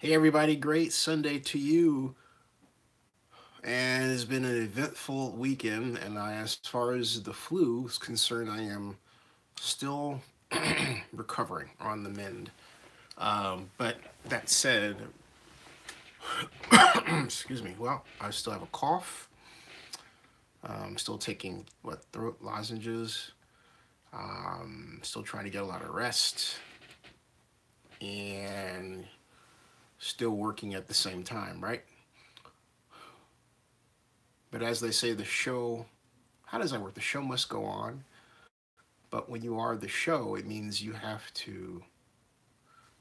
Hey everybody, great Sunday to you. And it's been an eventful weekend, and as far as the flu is concerned, I am still recovering on the mend. But that said, excuse me, well, I still have a cough. I'm still taking, throat lozenges. Still trying to get a lot of rest, and still working at the same time, right? But as they say, how does that work? The show must go on. But when you are the show, it means you have to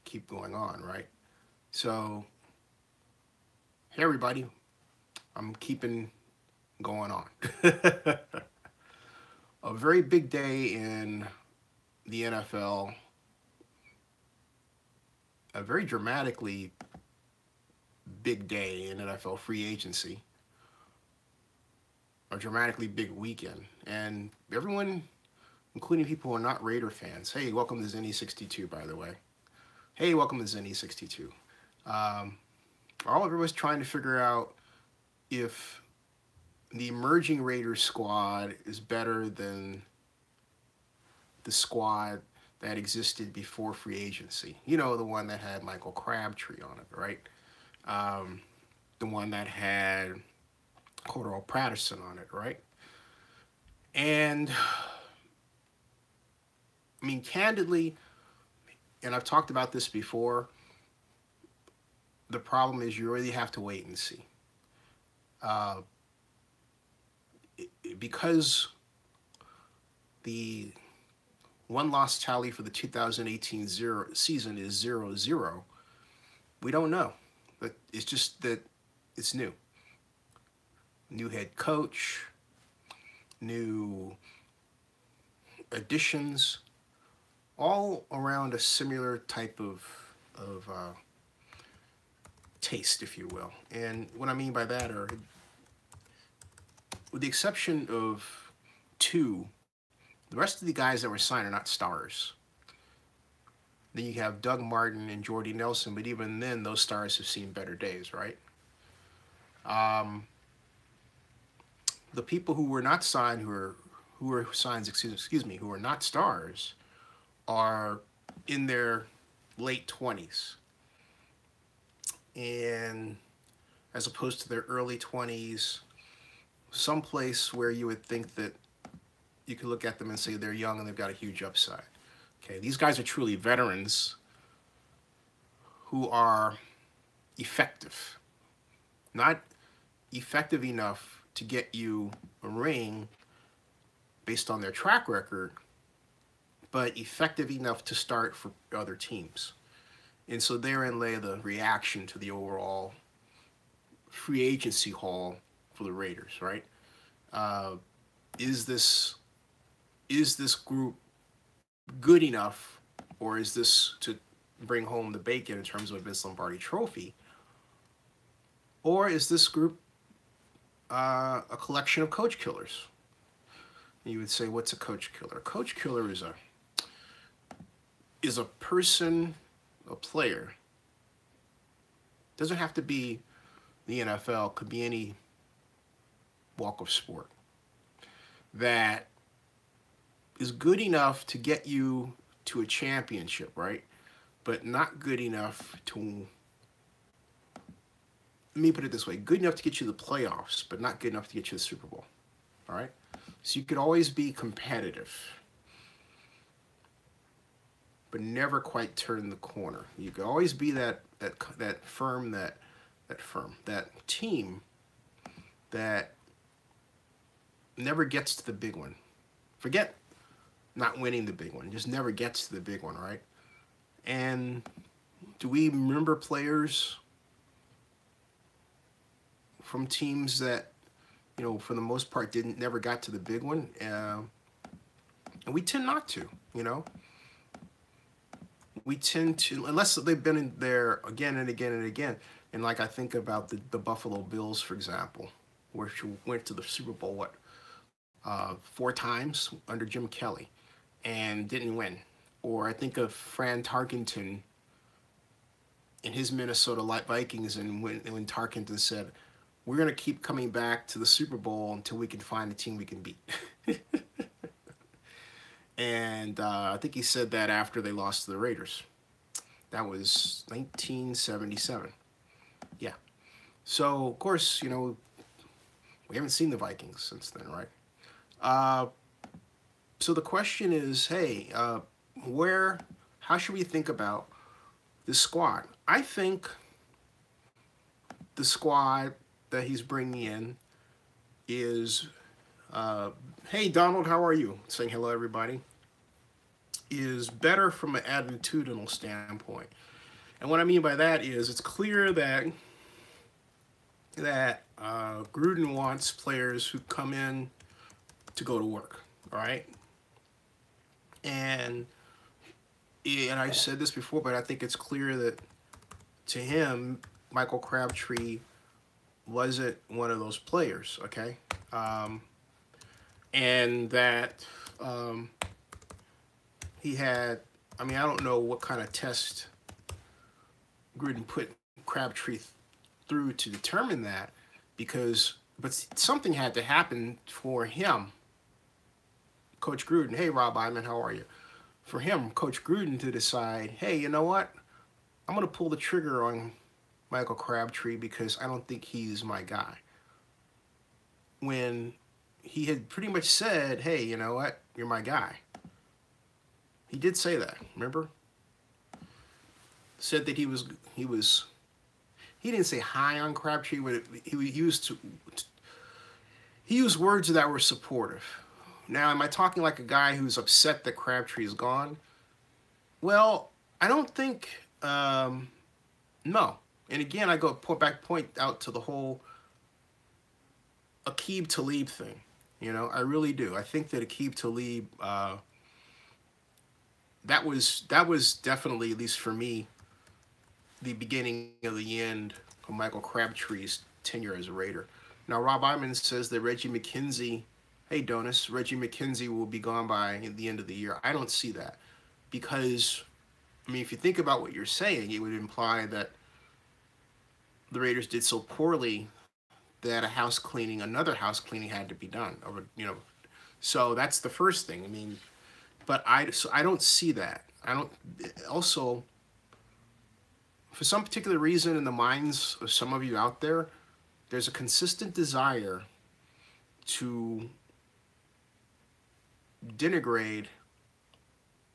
keep going on, right? So, hey, everybody, I'm keeping going on. A very big day in the NFL, a very dramatically big day in NFL free agency, a dramatically big weekend. And everyone, including people who are not Raider fans, hey, welcome to Zenny62, by the way. Hey, welcome to Zenny62. Um, all everyone's trying to figure out if the emerging Raiders squad is better than the squad that existed before free agency. You know, the one that had Michael Crabtree on it, right? Um, the one that had Cordarrelle Paterson on it, right? And I mean, candidly, and I've talked about this before, the problem is you really have to wait and see. Uh, because the one loss tally for the 2018 season is 0-0, we don't know. But it's just that it's new. New head coach, new additions, all around a similar type of taste, if you will. And what I mean by that are, with the exception of two, the rest of the guys that were signed are not stars. Then you have Doug Martin and Jordy Nelson, but even then, those stars have seen better days, right? Um, the people who were not signed, who were signed, excuse me, who are not stars, are in their late 20s, and as opposed to their early 20s, someplace where you would think that you could look at them and say they're young and they've got a huge upside. Okay, these guys are truly veterans who are effective, not effective enough to get you a ring based on their track record, but effective enough to start for other teams. And so therein lay the reaction to the overall free agency haul for the Raiders, right? Uh, is this group good enough, or is this to bring home the bacon in terms of a Vince Lombardi trophy, or is this group a collection of coach killers? You would say, what's a coach killer? A coach killer is a person, a player. Doesn't have to be the NFL. Could be any walk of sport that is good enough to get you to a championship, right? But not good enough to, let me put it this way, good enough to get you the playoffs, but not good enough to get you the Super Bowl. All right? So you could always be competitive, but never quite turn the corner. You could always be that team that never gets to the big one. Forget not winning the big one, just never gets to the big one, right? And do we remember players from teams that, for the most part, never got to the big one? And we tend not to, We tend to, unless they've been in there again and again and again. And like I think about the Buffalo Bills, for example, where she went to the Super Bowl, 4 times under Jim Kelly and didn't win. Or I think of Fran Tarkenton and his Minnesota Vikings, and when Tarkenton said, "We're going to keep coming back to the Super Bowl until we can find a team we can beat." And I think he said that after they lost to the Raiders. That was 1977. Yeah. So, of course, you know, we haven't seen the Vikings since then, right? So the question is, hey, how should we think about this squad? I think the squad that he's bringing in is, hey, Donald, how are you? Saying hello, everybody. Is better from an attitudinal standpoint. And what I mean by that is it's clear that Gruden wants players who come in to go to work, all right? And I said this before, but I think it's clear that to him, Michael Crabtree wasn't one of those players, okay? And that he had, I mean, I don't know what kind of test Gruden put Crabtree through to determine that, but something had to happen for him, Coach Gruden. Hey, Rob Iman, how are you? For him, Coach Gruden, to decide, hey, you know what? I'm going to pull the trigger on Michael Crabtree because I don't think he's my guy. When he had pretty much said, hey, you know what? You're my guy. He did say that, remember? Said that he didn't say high on Crabtree, but he used words that were supportive. Now, am I talking like a guy who's upset that Crabtree is gone? Well, I don't think, no. And again, I point out to the whole Aqib Talib thing. You know, I really do. I think that Aqib Talib, that was definitely, at least for me, the beginning of the end of Michael Crabtree's tenure as a Raider. Now, Rob Iman says that Reggie McKenzie, hey, Donis, Reggie McKenzie will be gone by the end of the year. I don't see that because, I mean, if you think about what you're saying, it would imply that the Raiders did so poorly that another house cleaning had to be done. Or, you know, so that's the first thing. I mean, but I don't see that. Also, for some particular reason in the minds of some of you out there, there's a consistent desire to denigrate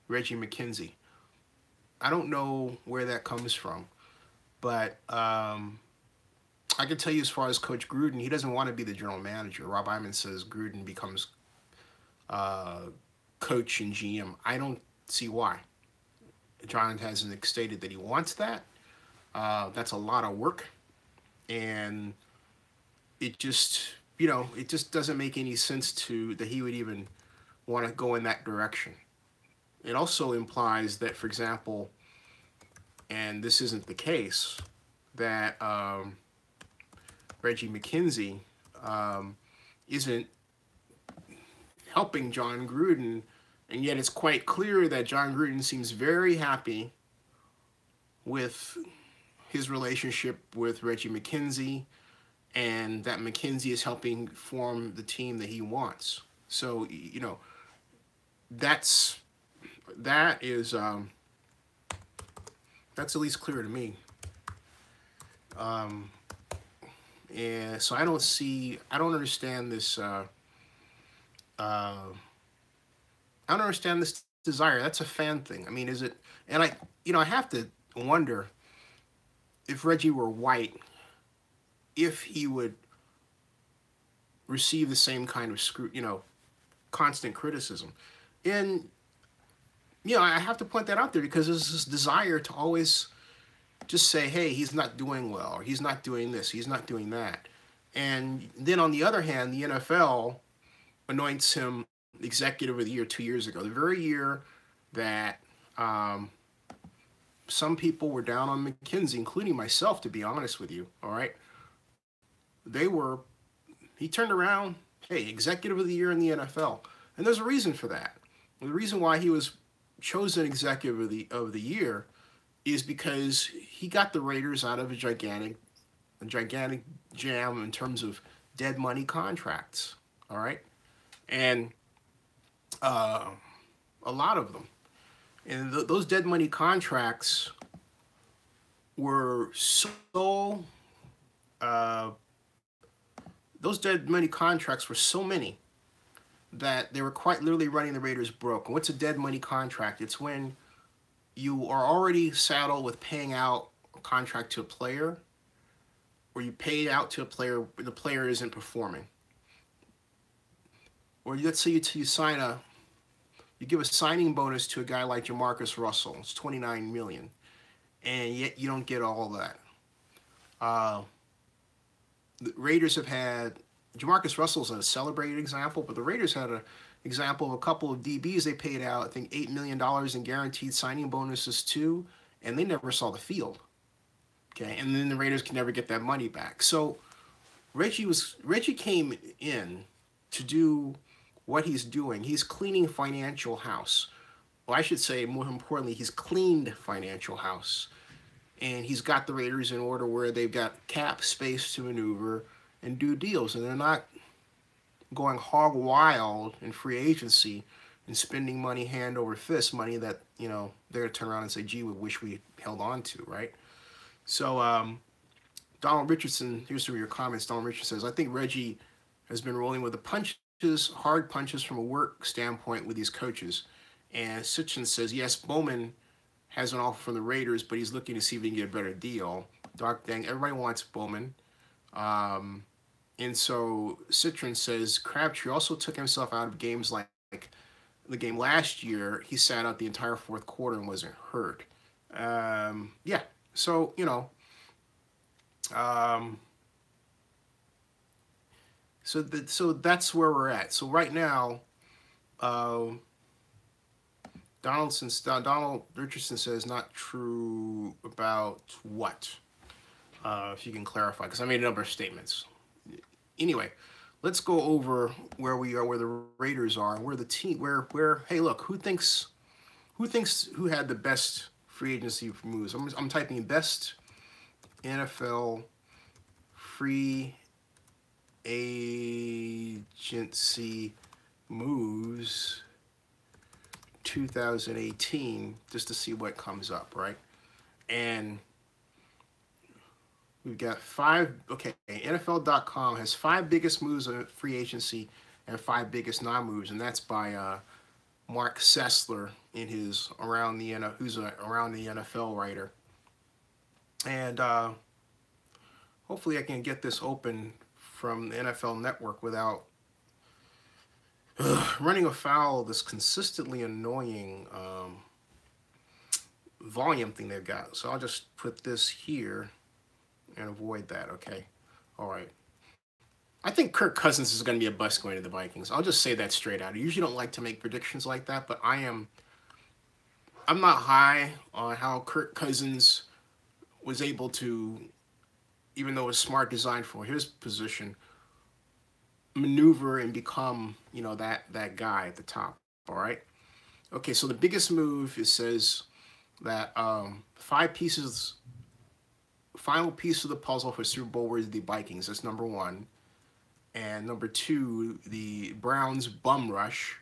Reggie McKenzie. I don't know where that comes from, but I can tell you as far as Coach Gruden, he doesn't want to be the general manager. Rob Iman says Gruden becomes coach and GM. I don't see why. John hasn't stated that he wants that. That's a lot of work, and it just doesn't make any sense that he would even want to go in that direction. It also implies that, for example, and this isn't the case, that Reggie McKenzie isn't helping John Gruden, and yet it's quite clear that John Gruden seems very happy with his relationship with Reggie McKenzie, and that McKenzie is helping form the team that he wants. So, you know, that's at least clear to me. And so I don't understand this. I don't understand this desire. That's a fan thing. I mean, is it? And I have to wonder if Reggie were white, if he would receive the same kind of constant criticism. And, I have to point that out there because there's this desire to always just say, hey, he's not doing well, or he's not doing this, he's not doing that. And then on the other hand, the NFL anoints him Executive of the Year 2 years ago, the very year that some people were down on McKenzie, including myself, to be honest with you, all right? He turned around, hey, Executive of the Year in the NFL. And there's a reason for that. The reason why he was chosen Executive of the Year is because he got the Raiders out of a gigantic jam in terms of dead money contracts. All right, and uh, a lot of them, and those dead money contracts were so. Uh, those dead money contracts were so many that they were quite literally running the Raiders broke. And what's a dead money contract? It's when you are already saddled with paying out a contract to a player, or you pay out to a player, but the player isn't performing. Or let's say you give a signing bonus to a guy like Jamarcus Russell. It's $29 million, and yet you don't get all of that. Uh, the Raiders have had Jamarcus Russell's a celebrated example, but the Raiders had an example of a couple of DBs they paid out, I think $8 million in guaranteed signing bonuses too, and they never saw the field. Okay, and then the Raiders can never get that money back. So Reggie came in to do what he's doing. He's cleaning financial house. Well, I should say more importantly, he's cleaned financial house. And he's got the Raiders in order where they've got cap space to maneuver and do deals. And they're not going hog wild in free agency and spending money hand over fist, money that, they're going to turn around and say, gee, we wish we held on to, right? So Donald Richardson, here's some of your comments. Donald Richardson says, I think Reggie has been rolling with the punches, hard punches from a work standpoint with these coaches. And Sitchin says, yes, Bowman has an offer from the Raiders, but he's looking to see if he can get a better deal. Dark Dang, everybody wants Bowman. And so Citron says, Crabtree also took himself out of games like the game last year. He sat out the entire fourth quarter and wasn't hurt. Yeah, so, so that's where we're at. So right now, Donald Richardson says not true about what? If you can clarify, because I made a number of statements. Anyway, let's go over where we are, where the Raiders are, and where the team, where. Hey, look, who had the best free agency moves? I'm typing best NFL free agency moves 2018 just to see what comes up, right? And we've got NFL.com has 5 biggest moves in free agency and 5 biggest non-moves, and that's by Mark Sessler in his who's a Around the NFL writer. And hopefully I can get this open from the NFL Network without running afoul of this consistently annoying volume thing they've got. So I'll just put this here and avoid that, okay? All right. I think Kirk Cousins is going to be a bust going to the Vikings. I'll just say that straight out. I usually don't like to make predictions like that, but I'm not high on how Kirk Cousins was able to, even though it was smart design for his position, maneuver and become, that guy at the top. All right. Okay, so the biggest move, it says that final piece of the puzzle for Super Bowl was the Vikings. That's number 1. And number 2, the Browns bum rush.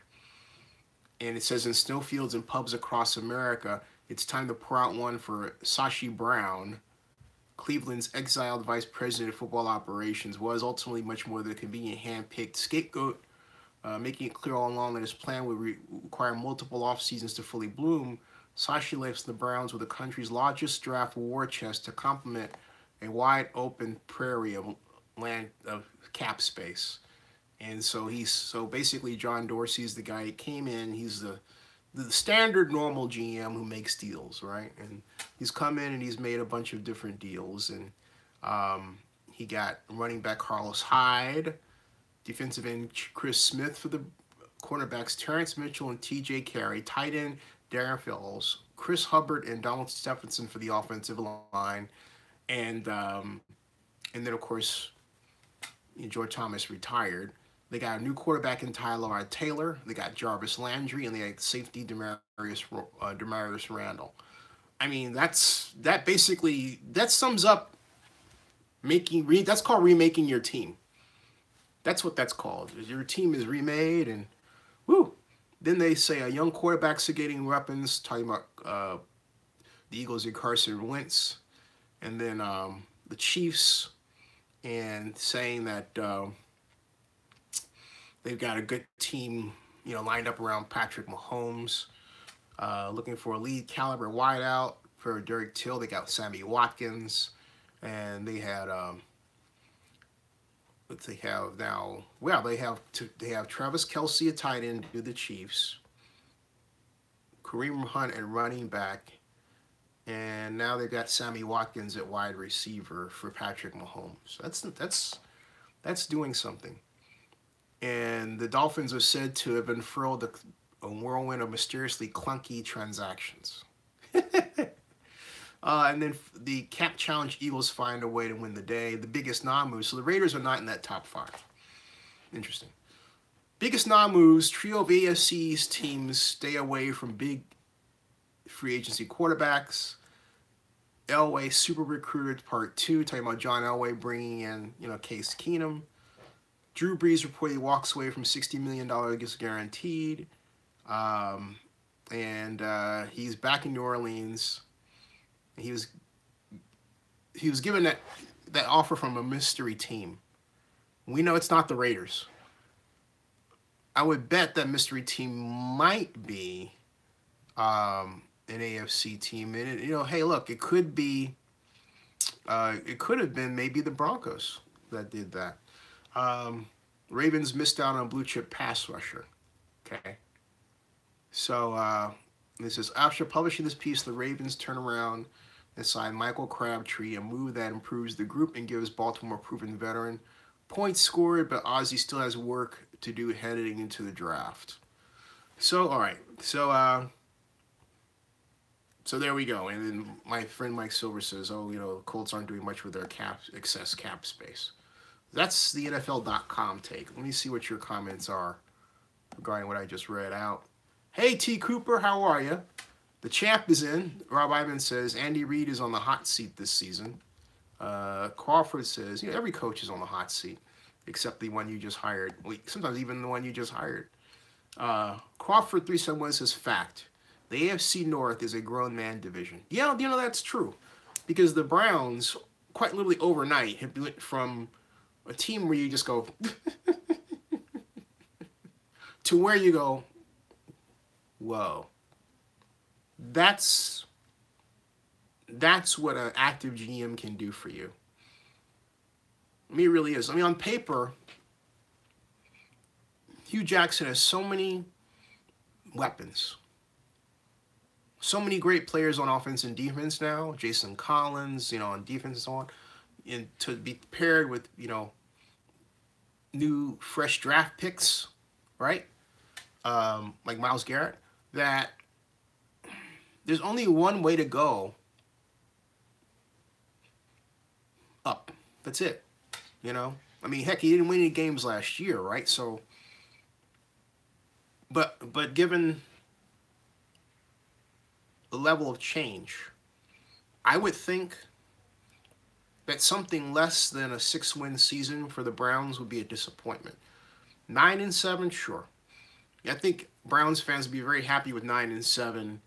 And it says in snowfields and pubs across America, it's time to pour out one for Sashi Brown. Cleveland's exiled vice president of football operations was ultimately much more than a convenient hand-picked scapegoat, making it clear all along that his plan would require multiple off seasons to fully bloom. Sashi left the Browns with the country's largest draft war chest to complement a wide open prairie of land of cap space. And so basically John Dorsey's the guy that came in. He's the standard normal GM who makes deals, right? And he's come in and he's made a bunch of different deals. And he got running back Carlos Hyde, defensive end Chris Smith for the cornerbacks Terrence Mitchell and TJ Carey, tight end Darren Fellows, Chris Hubbard and Donald Stephenson for the offensive line. And then, of course, George Thomas retired. They got a new quarterback in Tyler Taylor. They got Jarvis Landry, and they got safety Demarius Randall. I mean, that basically that sums up that's called remaking your team. That's what that's called. Your team is remade, and woo. Then they say a young quarterback's getting weapons, talking about the Eagles and Carson Wentz, and then the Chiefs, and saying that they've got a good team, lined up around Patrick Mahomes. Looking for a lead caliber wideout for Derek Till. They got Sammy Watkins, and they had what they have now. Well, they have Travis Kelce, a tight end, to the Chiefs. Kareem Hunt at running back, and now they've got Sammy Watkins at wide receiver for Patrick Mahomes. That's doing something. And the Dolphins are said to have unfurled a whirlwind of mysteriously clunky transactions. And then the cap challenge Eagles find a way to win the day. The biggest non-moves. So the Raiders are not in that top 5. Interesting. Biggest non-moves. Trio of AFC's teams stay away from big free agency quarterbacks. Elway super recruited part 2. Talking about John Elway bringing in Case Keenum. Drew Brees reportedly walks away from $60 million guaranteed. And he's back in New Orleans. He was given that offer from a mystery team. We know it's not the Raiders. I would bet that mystery team might be an AFC team. And hey, look, it could have been maybe the Broncos that did that. Ravens missed out on a blue chip pass rusher. Okay. So this is after publishing this piece, the Ravens turn around and sign Michael Crabtree, a move that improves the group and gives Baltimore proven veteran points scored, but Ozzie still has work to do heading into the draft. So all right, so there we go. And then my friend Mike Silver says, the Colts aren't doing much with their excess cap space. That's the NFL.com take. Let me see what your comments are regarding what I just read out. Hey, T. Cooper, how are you? The champ is in. Rob Ivan says, Andy Reid is on the hot seat this season. Crawford says, every coach is on the hot seat, except the one you just hired. Sometimes even the one you just hired. Crawford 371 says, fact. The AFC North is a grown man division. Yeah, that's true. Because the Browns, quite literally overnight, have went from a team where you just go to where you go, whoa. That's what an active GM can do for you. I mean, it really is. I mean, on paper, Hugh Jackson has so many weapons. So many great players on offense and defense now. Jason Collins, on defense and so on. And to be paired with, new fresh draft picks, right? Like Myles Garrett, that there's only one way to go up. That's it. I mean, heck, he didn't win any games last year, right? So, but given the level of change, I would think that something less than a 6-win season for the Browns would be a disappointment. 9-7, sure. I think Browns fans would be very happy with 9-7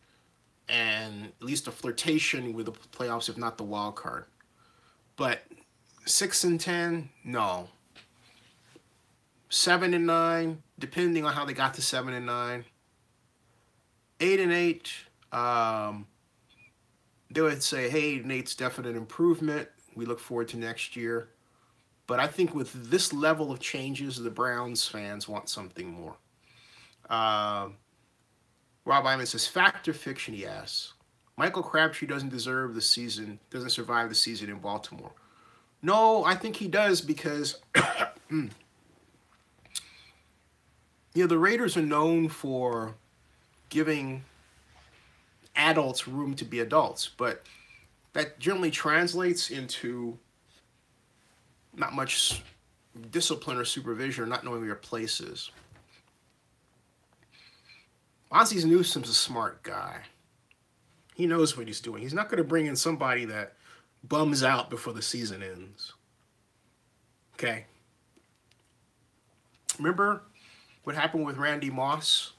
and at least a flirtation with the playoffs, if not the wild card. But 6-10, no. 7-9, depending on how they got to 7-9. 8-8, they would say, hey, 8-8's definite improvement. We look forward to next year. But I think with this level of changes, the Browns fans want something more. Rob Iman says, fact or fiction, he asks. Michael Crabtree doesn't survive the season in Baltimore. No, I think he does because the Raiders are known for giving adults room to be adults, but that generally translates into not much discipline or supervision or not knowing where your place is. Ozzie Newsome's a smart guy. He knows what he's doing. He's not going to bring in somebody that bums out before the season ends. Okay. Remember what happened with Randy Moss?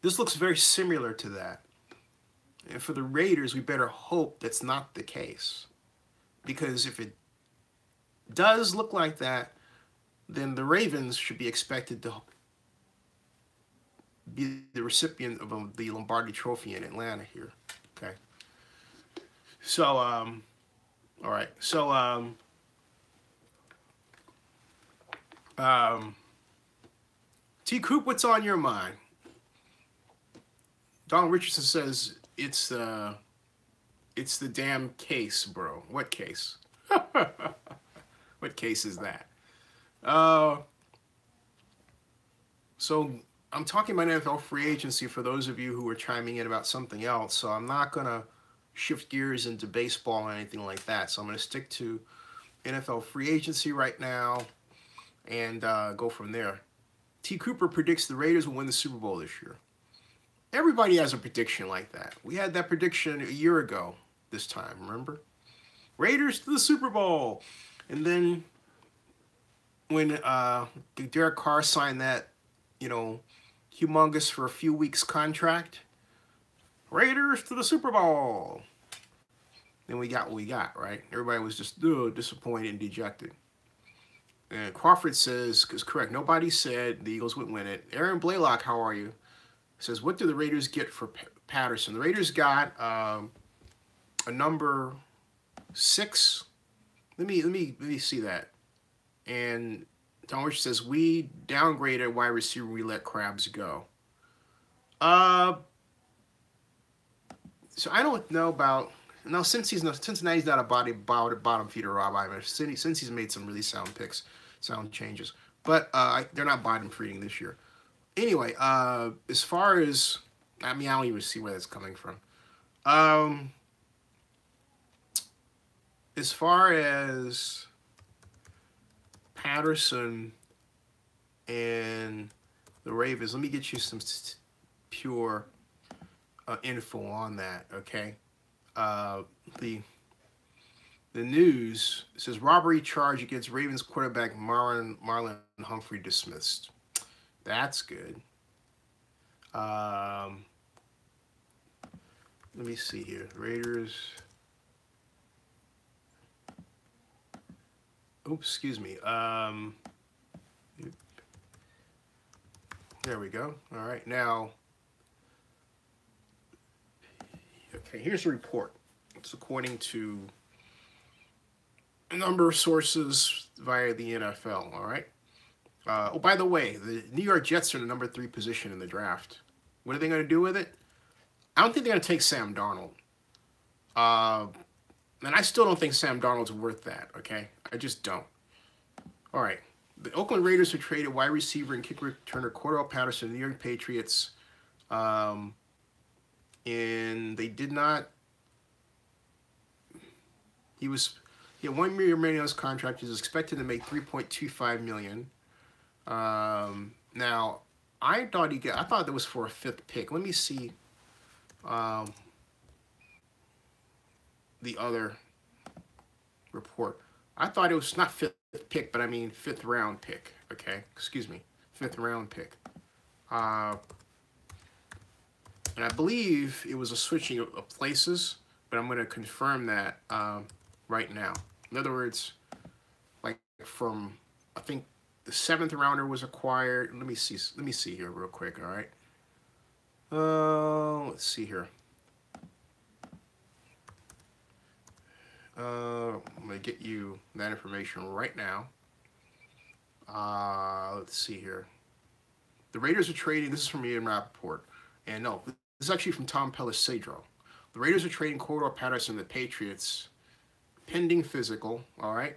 This looks very similar to that. And for the Raiders, we better hope that's not the case. Because if it does look like that, then the Ravens should be expected to be the recipient of the Lombardi Trophy in Atlanta here. Okay. So, all right. So, T. Coop, what's on your mind? Don Richardson says it's the damn case, bro. What case? What case is that? So I'm talking about NFL free agency for those of you who are chiming in about something else. So I'm not gonna shift gears into baseball or anything like that. So I'm gonna stick to NFL free agency right now and go from there. T. Cooper predicts the Raiders will win the Super Bowl this year. Everybody has a prediction like that. We had that prediction a year ago this time, remember? Raiders to the Super Bowl. And then when Derek Carr signed that, humongous for a few weeks contract, Raiders to the Super Bowl. Then we got what we got, right? Everybody was just disappointed and dejected. And Crawford says, is correct, nobody said the Eagles would win it. Aaron Blaylock, how are you? Says, what do the Raiders get for Patterson? The Raiders got a number 6. Let me see that. And Tom Rich says, we downgraded wide receiver, we let Krabs go. So I don't know about now since Cincinnati's not a bottom feeder Rob either. Since he's made some really sound changes, but they're not bottom feeding this year. Anyway, as far as I don't even see where that's coming from. As far as Patterson and the Ravens, let me get you some pure info on that, okay? The news says robbery charge against Ravens quarterback Marlon Humphrey dismissed. That's good. Let me see here. Raiders. Oops, excuse me. There we go. All right, now. Okay, here's the report. It's according to a number of sources via the NFL. All right. Oh, by the way, the New York Jets are the number 3 position in the draft. What are they going to do with it? I don't think they're going to take Sam Darnold. And I still don't think Sam Darnold's worth that, okay? I just don't. All right. The Oakland Raiders have traded wide receiver and kick returner Cordarrelle Paterson to the New York Patriots. And they did not... He had $1 million remaining on his contract. He was expected to make $3.25 million. Now, I thought that was for a 5th pick. Let me see the other report. I thought it was not 5th pick, but I mean 5th round pick. Okay, excuse me, 5th round pick. And I believe it was a switching of places, but I'm going to confirm that right now. In other words, like from I think the 7th rounder was acquired. Let me see here real quick. All right. Let's see here. I'm going to get you that information right now. Let's see here. The Raiders are trading, this is from Ian Rappaport, and no, this is actually from Tom Pellicero. The Raiders are trading Cordarrelle Paterson to the Patriots, pending physical, all right?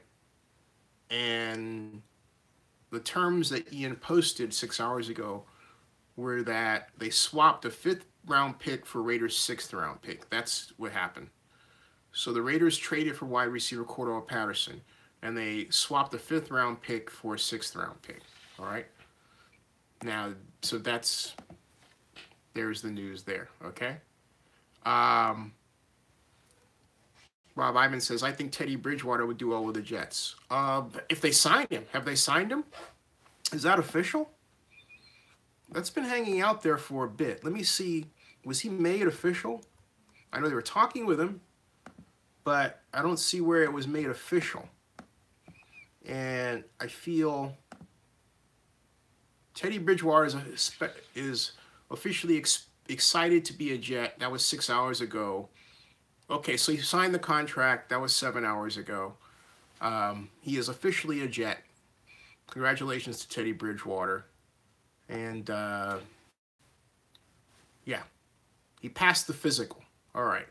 And the terms that Ian posted 6 hours ago were that they swapped a 5th round pick for Raiders' 6th round pick. That's what happened. So the Raiders traded for wide receiver Cordarrelle Paterson, and they swapped a 5th round pick for a 6th round pick. All right. Now, so that's There's the news there. Okay. Um, Rob Iman says, I think Teddy Bridgewater would do well with the Jets. If they signed him, have they signed him? Is that official? That's been hanging out there for a bit. Let me see. Was he made official? I know they were talking with him, but I don't see where it was made official. And I feel Teddy Bridgewater is officially excited to be a Jet. That was 6 hours ago. Okay, so he signed the contract. That was 7 hours ago. He is officially a Jet. Congratulations to Teddy Bridgewater. And, yeah, he passed the physical. All right.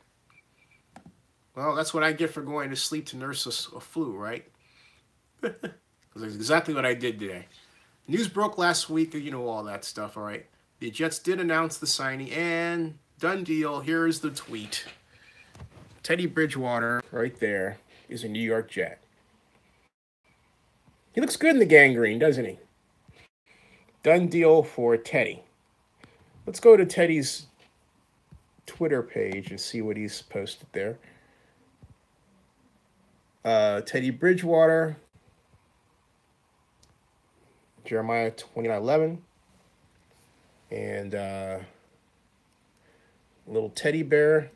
Well, that's what I get for going to sleep to nurse a flu, right? That's exactly what I did today. News broke last week, you know, all that stuff, all right? The Jets did announce the signing, and done deal. Here's the tweet. Teddy Bridgewater, right there, is a New York Jet. He looks good in the gangrene, doesn't he? Done deal for Teddy. Let's go to Teddy's Twitter page and see what he's posted there. Teddy Bridgewater, Jeremiah 29:11, and little teddy bear.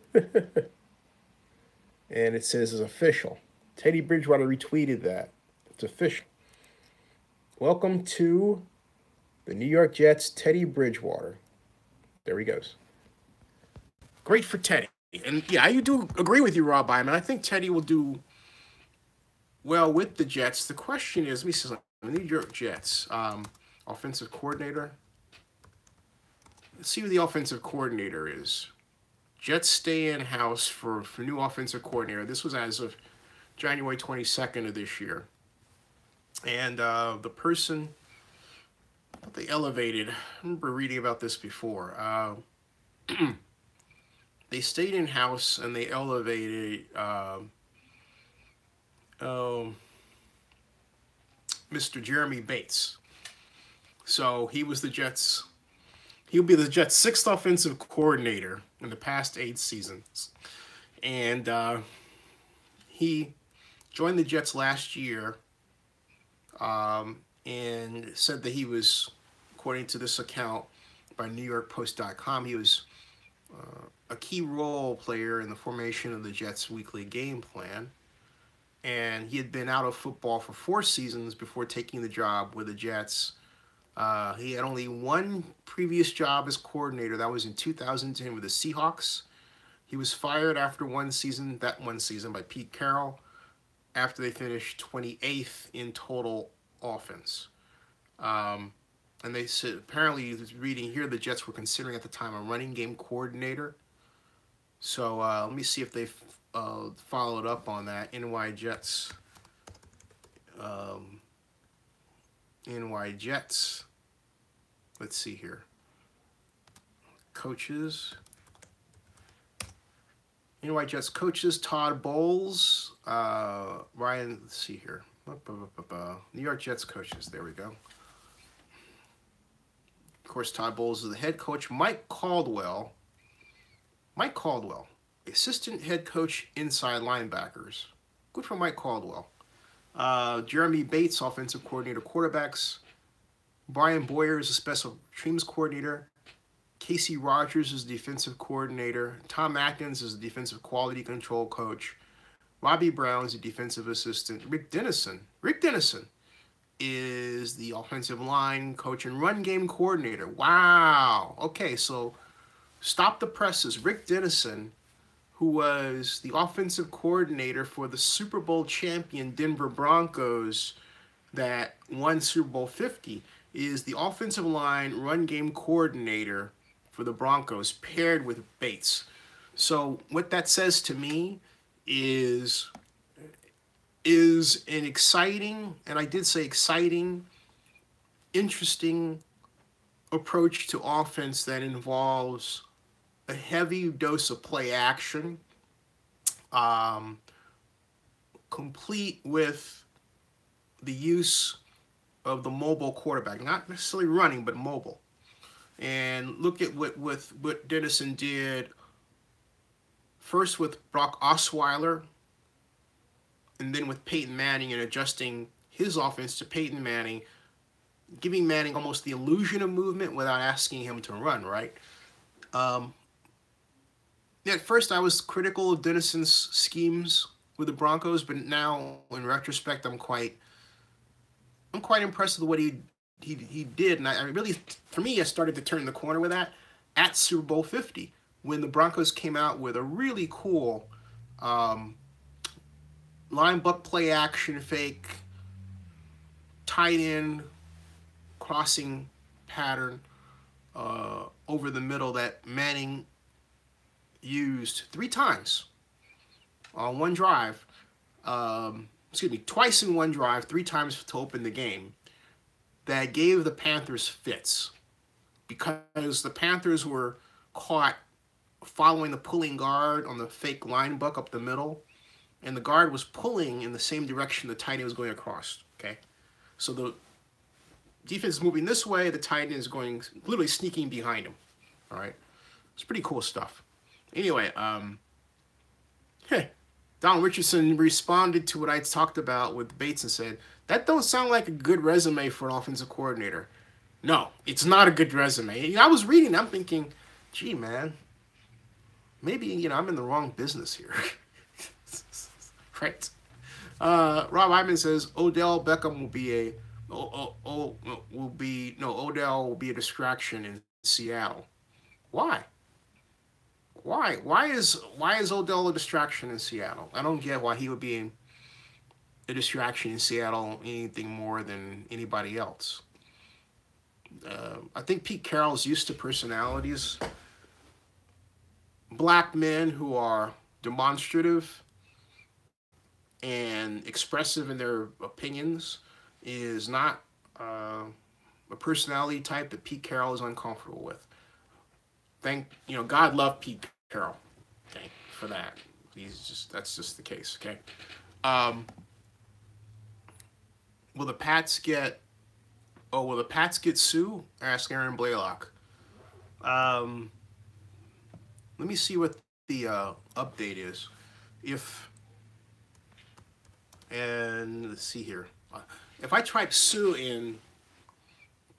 And it says it's official. Teddy Bridgewater retweeted that. It's official. Welcome to the New York Jets, Teddy Bridgewater. There he goes. Great for Teddy. And yeah, I do agree with you, Rob Iman. I think Teddy will do well with the Jets. The question is, let me see, the New York Jets, offensive coordinator. Let's see who the offensive coordinator is. Jets stay in-house for new offensive coordinator. This was as of January 22nd of this year. And the person that they elevated, I remember reading about this before. They stayed in-house and they elevated Mr. Jeremy Bates. So he was the Jets. He'll be the Jets' sixth offensive coordinator in the past 8 seasons. And he joined the Jets last year and said that he was, according to this account by NewYorkPost.com, he was a key role player in the formation of the Jets' weekly game plan. And he had been out of football for 4 seasons before taking the job with the Jets. He had only one previous job as coordinator. That was in 2010 with the Seahawks. He was fired after one season by Pete Carroll, after they finished 28th in total offense. And they said, apparently, reading here, the Jets were considering at the time a running game coordinator. So let me see if they followed up on that. NY Jets. Let's see here. Coaches. NY Jets coaches, Todd Bowles. Ryan, let's see here. New York Jets coaches. There we go. Of course, Todd Bowles is the head coach. Mike Caldwell, assistant head coach, inside linebackers. Good for Mike Caldwell. Jeremy Bates, offensive coordinator, quarterbacks. Brian Boyer is a special teams coordinator. Casey Rogers is defensive coordinator. Tom Atkins is a defensive quality control coach. Robbie Brown is a defensive assistant. Rick Dennison is the offensive line coach and run game coordinator. Wow. Okay, so stop the presses. Rick Dennison, who was the offensive coordinator for the Super Bowl champion Denver Broncos that won Super Bowl 50, is the offensive line run game coordinator for the Broncos, paired with Bates. So what that says to me is an exciting, and I did say exciting, interesting approach to offense that involves a heavy dose of play action, complete with the use of the mobile quarterback, not necessarily running, but mobile. And look at what Dennison did first with Brock Osweiler and then with Peyton Manning and adjusting his offense to Peyton Manning, giving Manning almost the illusion of movement without asking him to run, right? Um, at first, I was critical of Dennison's schemes with the Broncos, but now, in retrospect, I'm quite impressed with what he did, and I really, for me, I started to turn the corner with that at Super Bowl 50 when the Broncos came out with a really cool um, line buck play action fake tight end crossing pattern over the middle that Manning used 3 times on one drive. Twice in one drive, 3 times to open the game. That gave the Panthers fits because the Panthers were caught following the pulling guard on the fake line buck up the middle, and the guard was pulling in the same direction the tight end was going across. Okay, so the defense is moving this way, the tight end is going literally sneaking behind him. All right, it's pretty cool stuff. Anyway, Don Richardson responded to what I talked about with Bates and said, that don't sound like a good resume for an offensive coordinator. No, it's not a good resume. I was reading, I'm thinking, gee, man, maybe, I'm in the wrong business here. Right? Rob Hyman says, Odell Beckham will be Odell will be a distraction in Seattle. Why? Why is Odell a distraction in Seattle? I don't get why he would be a distraction in Seattle anything more than anybody else. I think Pete Carroll's used to personalities. Black men who are demonstrative and expressive in their opinions is not a personality type that Pete Carroll is uncomfortable with. God love Pete Carroll, okay, for that. That's just the case, okay. Will the Pats get Suh? Ask Aaron Blaylock. Let me see what the update is. And let's see here. If I type Suh in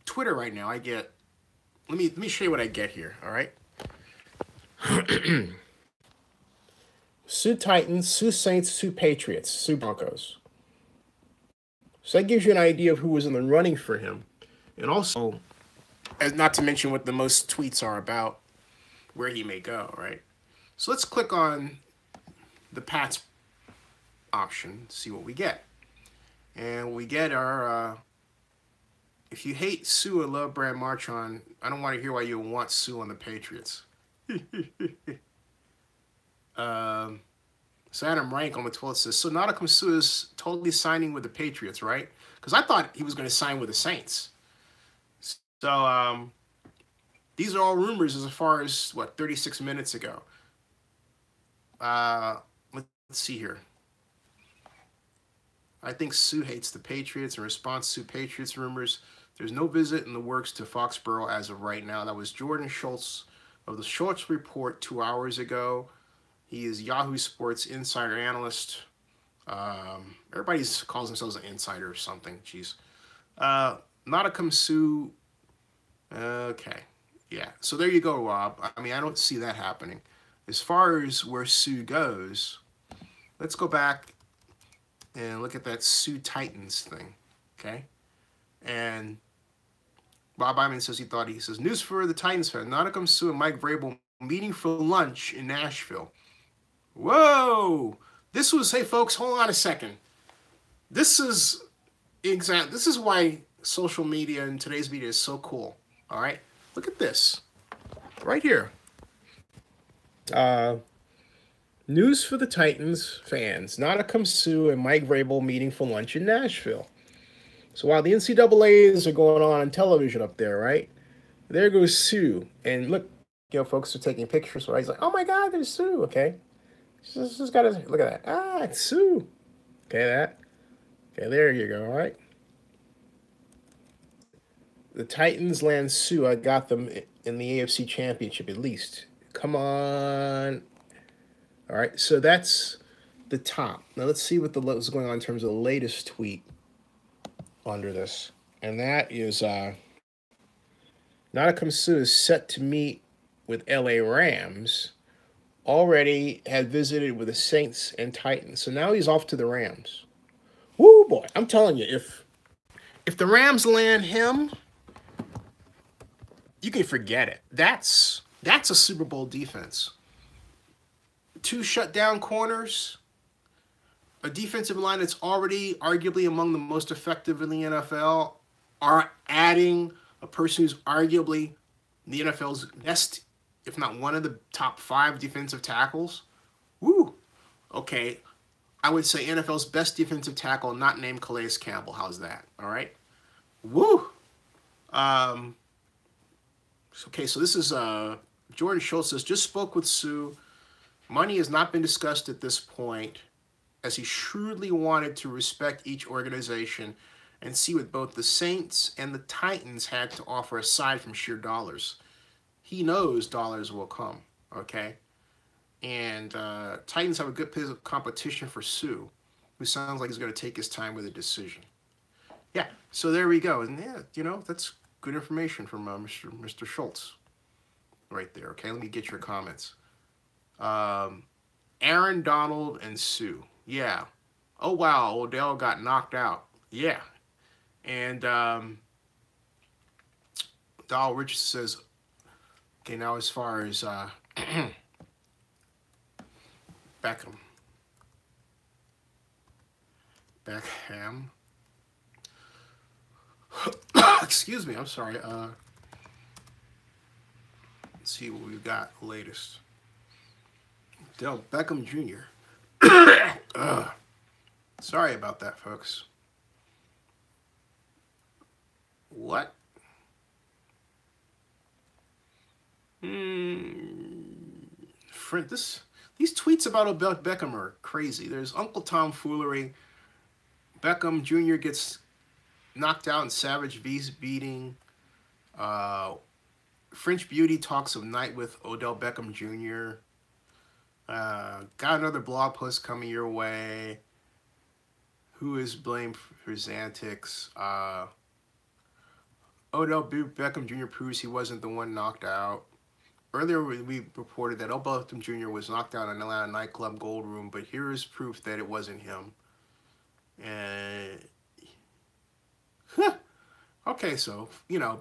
Twitter right now, I get. Let me show you what I get here. All right. Suh Titans, Suh Saints, Suh Patriots, Suh Broncos. So that gives you an idea of who was in the running for him. And also, not to mention what the most tweets are about where he may go, right? So let's click on the Pats option, see what we get. And what we get are, if you hate Suh and love Brad Marchand, I don't want to hear why you want Suh on the Patriots. So Adam Rank on the 12th says, so Ndamukong Suh is totally signing with the Patriots, right? Because I thought he was going to sign with the Saints. So these are all rumors as far as, 36 minutes ago. Let's see here. I think Suh hates the Patriots. In response to Patriots rumors, there's no visit in the works to Foxborough as of right now. That was Jordan Schultz of the Schultz Report 2 hours ago. He is Yahoo Sports insider analyst. Everybody calls themselves an insider or something. Jeez. Ndamukong Suh. Okay. Yeah. So there you go, Rob. I mean, I don't see that happening. As far as where Suh goes, let's go back and look at that Suh Titans thing. Okay. And Rob Iman says he says, news for the Titans fan. Ndamukong Suh and Mike Vrabel meeting for lunch in Nashville. Whoa! Hey folks, hold on a second. This is why social media and today's media is so cool. All right? Look at this. Right here. News for the Titans fans. Ndamukong Suh and Mike Vrabel meeting for lunch in Nashville. So while the NCAAs are going on television up there, right? There goes Suh. And look, folks are taking pictures. Right? He's like, oh my God, there's Suh. Okay. Just got to look at that. It's Suh. Okay, there you go. All right. the Titans land Suh. I got them in the AFC Championship at least. Come on. All right, so that's the top. Now let's see what's going on in terms of the latest tweet under this. And that is Ndamukong Suh is set to meet with LA Rams. Already had visited with the Saints and Titans. So now he's off to the Rams. Woo, boy. I'm telling you, if the Rams land him, you can forget it. That's a Super Bowl defense. 2 shutdown corners, a defensive line that's already arguably among the most effective in the NFL, are adding a person who's arguably the NFL's best, if not one of the top 5 defensive tackles. Woo. Okay. I would say NFL's best defensive tackle, not named Calais Campbell. How's that? All right. Woo. Okay, so this is Jordan Schultz says, just spoke with Suh. Money has not been discussed at this point, as he shrewdly wanted to respect each organization and see what both the Saints and the Titans had to offer aside from sheer dollars. He knows dollars will come, okay? And Titans have a good piece of competition for Suh, who sounds like he's going to take his time with a decision. Yeah, so there we go. And yeah, that's good information from Mr. Schultz right there. Okay, let me get your comments. Aaron Donald and Suh. Yeah. Oh, wow, Odell got knocked out. Yeah. And Dahl Richards says, okay, now as far as Beckham. Excuse me, I'm sorry. Let's see what we've got latest. Odell Beckham Jr. Sorry about that, folks. What? These tweets about Odell Beckham are crazy. There's Uncle Tom foolery. Beckham Jr. gets knocked out in Savage V's beating. French Beauty talks of night with Odell Beckham Jr. Got another blog post coming your way. Who is blamed for his antics? Odell Beckham Jr. proves he wasn't the one knocked out. Earlier, we reported that Odell Beckham Jr. was knocked out in an Atlanta nightclub Gold Room, but here is proof that it wasn't him. And okay, so,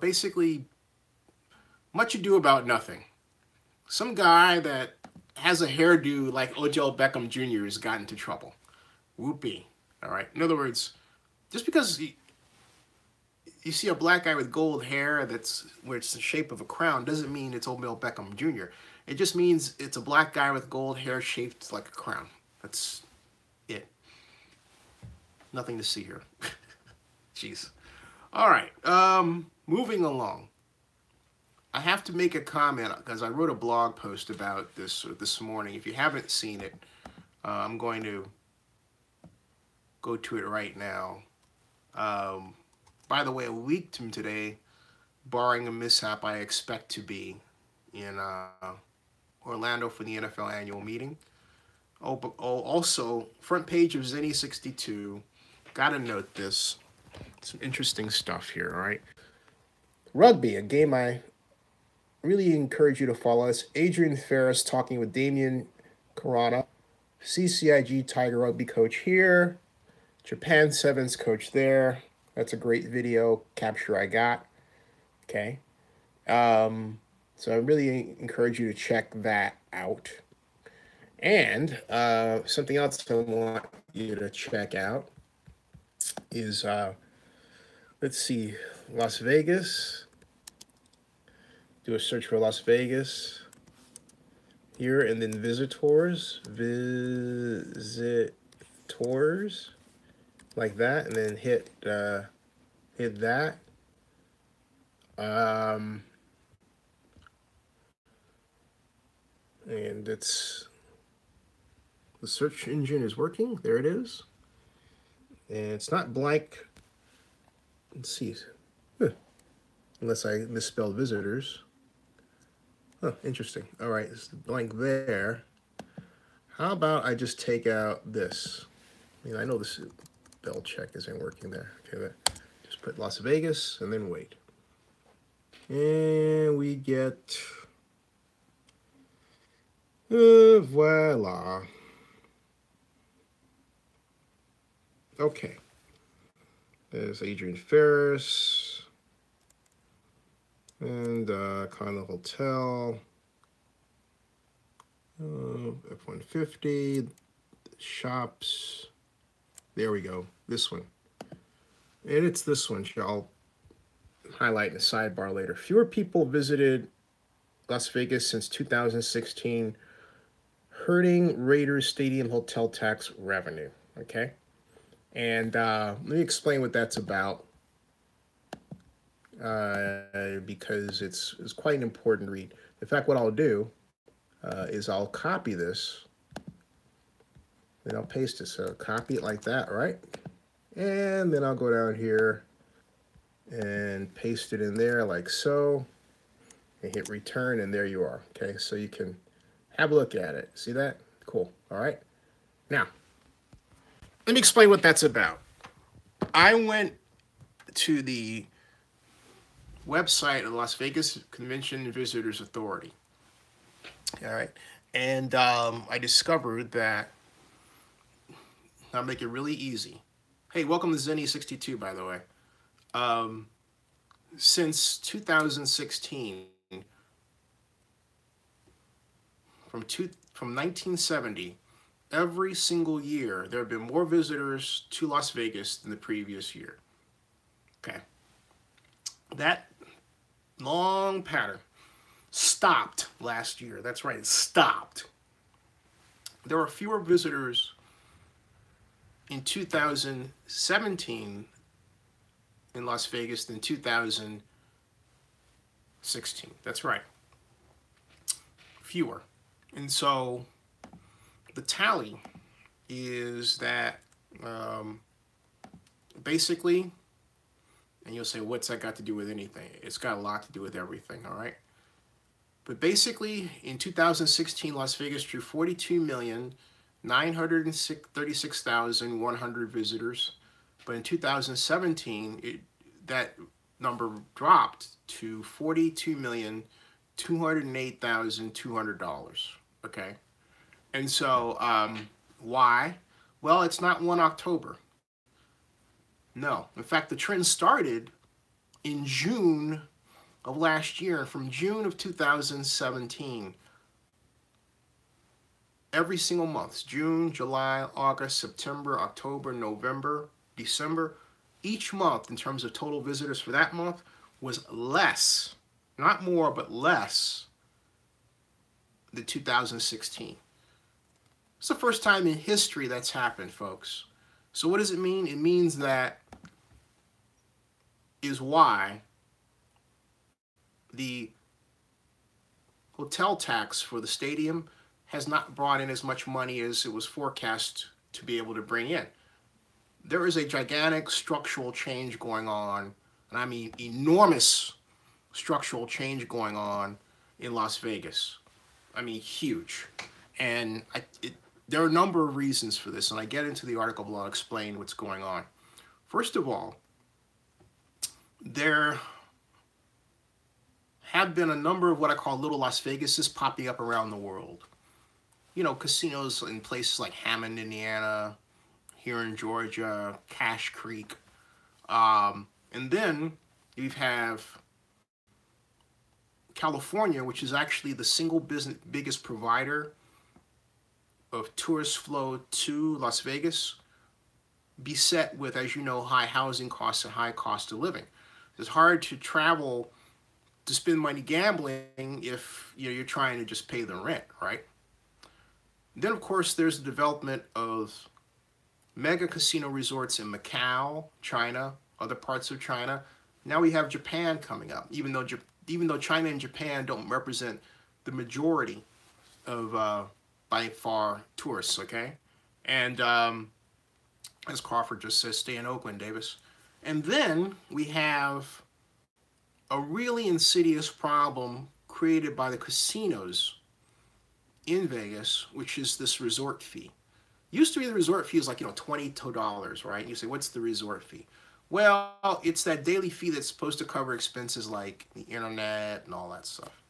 basically, much ado about nothing. Some guy that has a hairdo like Odell Beckham Jr. has gotten into trouble. Whoopee. All right. In other words, just because you see a black guy with gold hair where it's the shape of a crown doesn't mean it's Odell Beckham Jr. It just means it's a black guy with gold hair shaped like a crown. That's it. Nothing to see here. Jeez. All right. Moving along. I have to make a comment because I wrote a blog post about this morning. If you haven't seen it, I'm going to go to it right now. By the way, a week from today, barring a mishap, I expect to be in Orlando for the NFL annual meeting. Also, front page of Zenny 62. Gotta note this. Some interesting stuff here, all right? Rugby, a game I really encourage you to follow. It's Adrian Ferris talking with Damian Karana, CCIG Tiger Rugby coach here, Japan Sevens coach there. That's a great video capture I got. Okay. So I really encourage you to check that out. And something else I want you to check out is, let's see, Las Vegas. Do a search for Las Vegas here, and then visitors, like that, and then hit that. And it's the search engine is working. There it is, and it's not blank. Let's see. unless I misspelled visitors. Huh, interesting. All right, it's blank there. How about I just take out this? I mean, I know this spell check isn't working there. Okay, just put Las Vegas and then wait. And we get, voila. Okay. There's Adrian Ferris and Connell Hotel. F-150, shops. There we go. This one. And it's this one. I'll highlight in the sidebar later. Fewer people visited Las Vegas since 2016, hurting Raiders Stadium hotel tax revenue. Okay. And let me explain what that's about, because it's quite an important read. In fact, what I'll do is I'll copy this, then I'll paste it. So copy it like that, right? And then I'll go down here and paste it in there like so, and hit return, and there you are. Okay, so you can have a look at it. See that? Cool. All right. Now, let me explain what that's about. I went to the website of the Las Vegas Convention and Visitors Authority. All right. And I discovered that, I'll make it really easy. Hey, welcome to Zenny62, by the way. Since 2016, from 1970, every single year, there have been more visitors to Las Vegas than the previous year. Okay. That long pattern stopped last year. That's right, it stopped. There were fewer visitors in 2017 in Las Vegas than 2016. That's right. Fewer. And so the tally is that basically, and you'll say, what's that got to do with anything? It's got a lot to do with everything, all right? But basically, in 2016, Las Vegas drew 42,936,100 visitors. But in 2017, that number dropped to $42,208,200. Okay? And so, why? Well, it's not 1 October. No. In fact, the trend started in June of last year. From June of 2017, every single month, June, July, August, September, October, November, December, each month in terms of total visitors for that month was less, not more, but less than 2016. It's the first time in history that's happened, folks. So what does it mean? It means that is why the hotel tax for the stadium has not brought in as much money as it was forecast to be able to bring in. There is a gigantic structural change going on, and I mean enormous structural change going on in Las Vegas. I mean huge. And there are a number of reasons for this, and I get into the article below, I'll explain what's going on. First of all, there have been a number of what I call little Las Vegases popping up around the world. You know, casinos in places like Hammond, Indiana, here in Georgia, Cache Creek. And then you have California, which is actually the single biggest provider of tourist flow to Las Vegas, beset with, as you know, high housing costs and high cost of living. It's hard to travel to spend money gambling if you're trying to just pay the rent, right? Then, of course, there's the development of mega casino resorts in Macau, China, other parts of China. Now we have Japan coming up, even though China and Japan don't represent the majority of, by far, tourists, okay? And as Crawford just says, stay in Oakland, Davis. And then we have a really insidious problem created by the casinos in Vegas, which is this resort fee. Used to be the resort fee is like, $22, right? You say, what's the resort fee? Well, it's that daily fee that's supposed to cover expenses like the internet and all that stuff.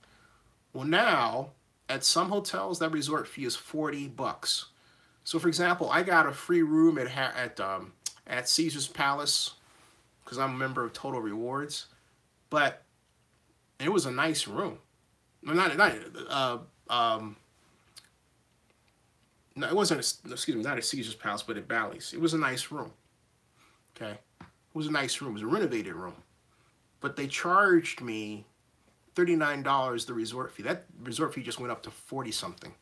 Well, now at some hotels, that resort fee is $40. So, for example, I got a free room at Caesar's Palace because I'm a member of Total Rewards, but it was a nice room. Uh, um, no, it wasn't. Excuse me, not at Caesar's Palace, but at Bally's. It was a nice room. Okay, it was a nice room. It was a renovated room, but they charged me $39 the resort fee. That resort fee just went up to 40 something.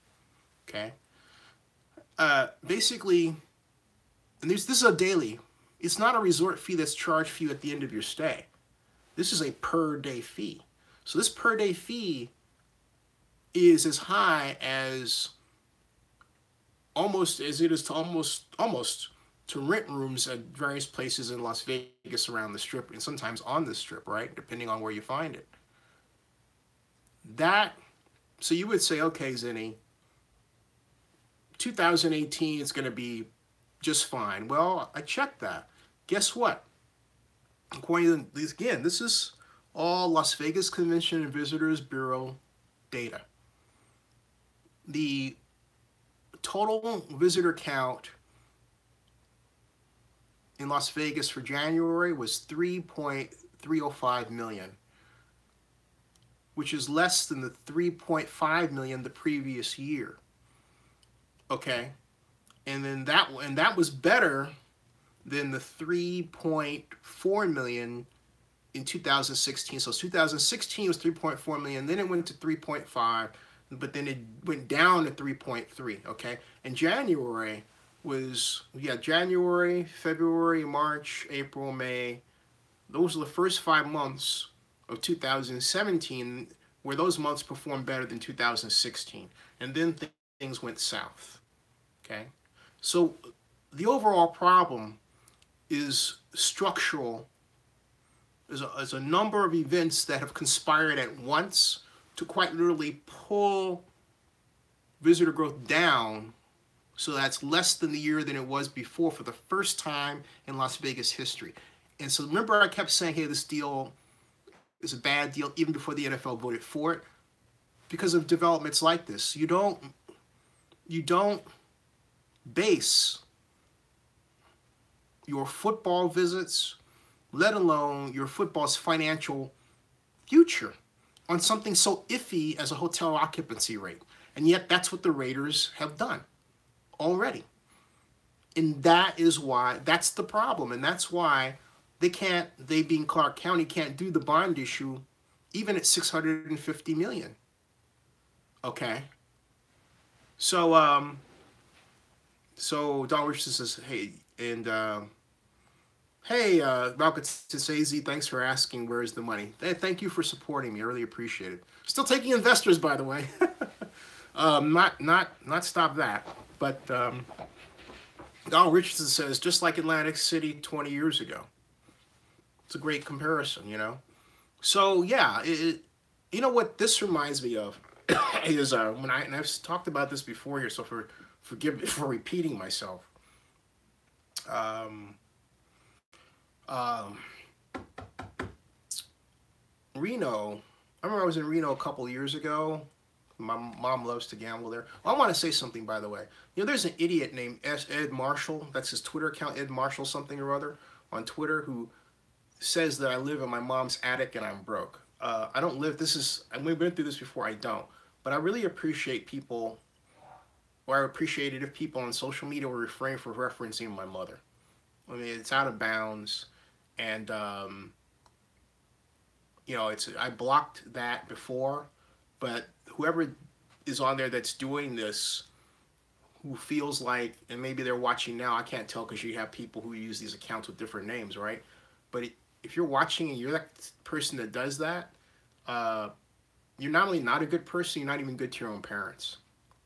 Okay, basically, and this is a daily. It's not a resort fee that's charged for you at the end of your stay. This is a per day fee. So this per day fee is as high as almost as it is to almost to rent rooms at various places in Las Vegas around the strip and sometimes on the strip, right? Depending on where you find it. So you would say, okay, Zinni, 2018 is going to be just fine. Well, I checked that. Guess what? According to these, again, this is all Las Vegas Convention and Visitors Bureau data. The total visitor count in Las Vegas for January was 3.305 million, which is less than the 3.5 million the previous year. Okay, and that was better than the 3.4 million in 2016. So 2016 was 3.4 million, then it went to 3.5, but then it went down to 3.3. Okay, and January was January, February, March, April, May. Those are the first 5 months of 2017 where those months performed better than 2016, and then things went south. Okay, so the overall problem is structural. There's a number of events that have conspired at once to quite literally pull visitor growth down, so that's less than the year than it was before for the first time in Las Vegas history. And so remember I kept saying, hey, this deal is a bad deal even before the NFL voted for it because of developments like this. You don't base your football visits, let alone your football's financial future, on something so iffy as a hotel occupancy rate. And yet that's what the Raiders have done already. And that's the problem. And that's why they being Clark County, can't do the bond issue even at 650 million. Okay. So Don Richardson says, hey, and Malcolm Sazy, thanks for asking where's the money. Hey, thank you for supporting me. I really appreciate it. Still taking investors, by the way. Not stop that. But Donald Richardson says, just like Atlantic City 20 years ago. It's a great comparison, So yeah, you know what this reminds me of is and I've talked about this before here, so forgive me for repeating myself. Reno. I remember I was in Reno a couple years ago. My mom loves to gamble there. Well, I want to say something, by the way. There's an idiot named Ed Marshall. That's his Twitter account, Ed Marshall something or other, on Twitter, who says that I live in my mom's attic and I'm broke. I don't live. We've been through this before. I don't. But I really appreciate people, or I appreciate it if people on social media will refrain from referencing my mother. I mean, it's out of bounds, and I blocked that before, but whoever is on there that's doing this, who feels like, and maybe they're watching now, I can't tell because you have people who use these accounts with different names, right? But if you're watching and you're that person that does that, you're not only not a good person, you're not even good to your own parents.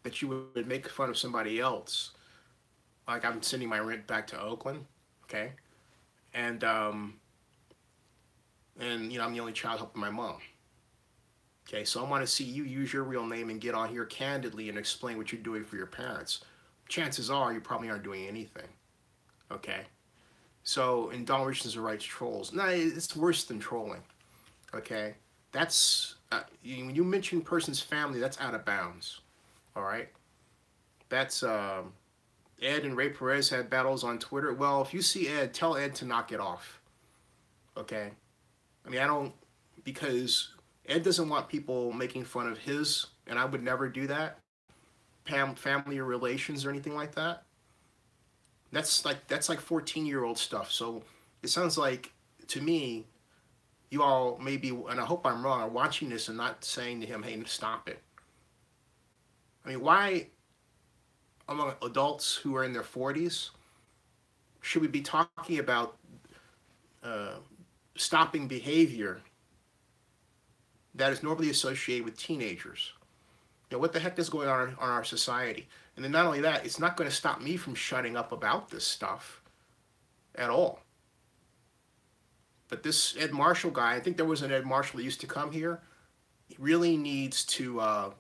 That you would make fun of somebody else. Like, I'm sending my rent back to Oakland, okay? And and I'm the only child helping my mom. Okay, so I want to see you use your real name and get on here candidly and explain what you're doing for your parents. Chances are you probably aren't doing anything. Okay, so and Donald Richardson's right, trolls. No, it's worse than trolling. Okay, that's when you mention person's family, that's out of bounds. All right, that's Ed and Ray Perez had battles on Twitter. Well, if you see Ed, tell Ed to knock it off. Okay, I mean I don't, because Ed doesn't want people making fun of his, and I would never do that. Family or relations or anything like that. That's like 14-year-old stuff. So it sounds like to me you all maybe, and I hope I'm wrong, are watching this and not saying to him, "Hey, stop it." I mean, why among adults who are in their 40s should we be talking about uh, stopping behavior that is normally associated with teenagers? What the heck is going on in our society? And then not only that, it's not going to stop me from shutting up about this stuff at all. But this Ed Marshall guy, I think there was an Ed Marshall that used to come here. He really needs to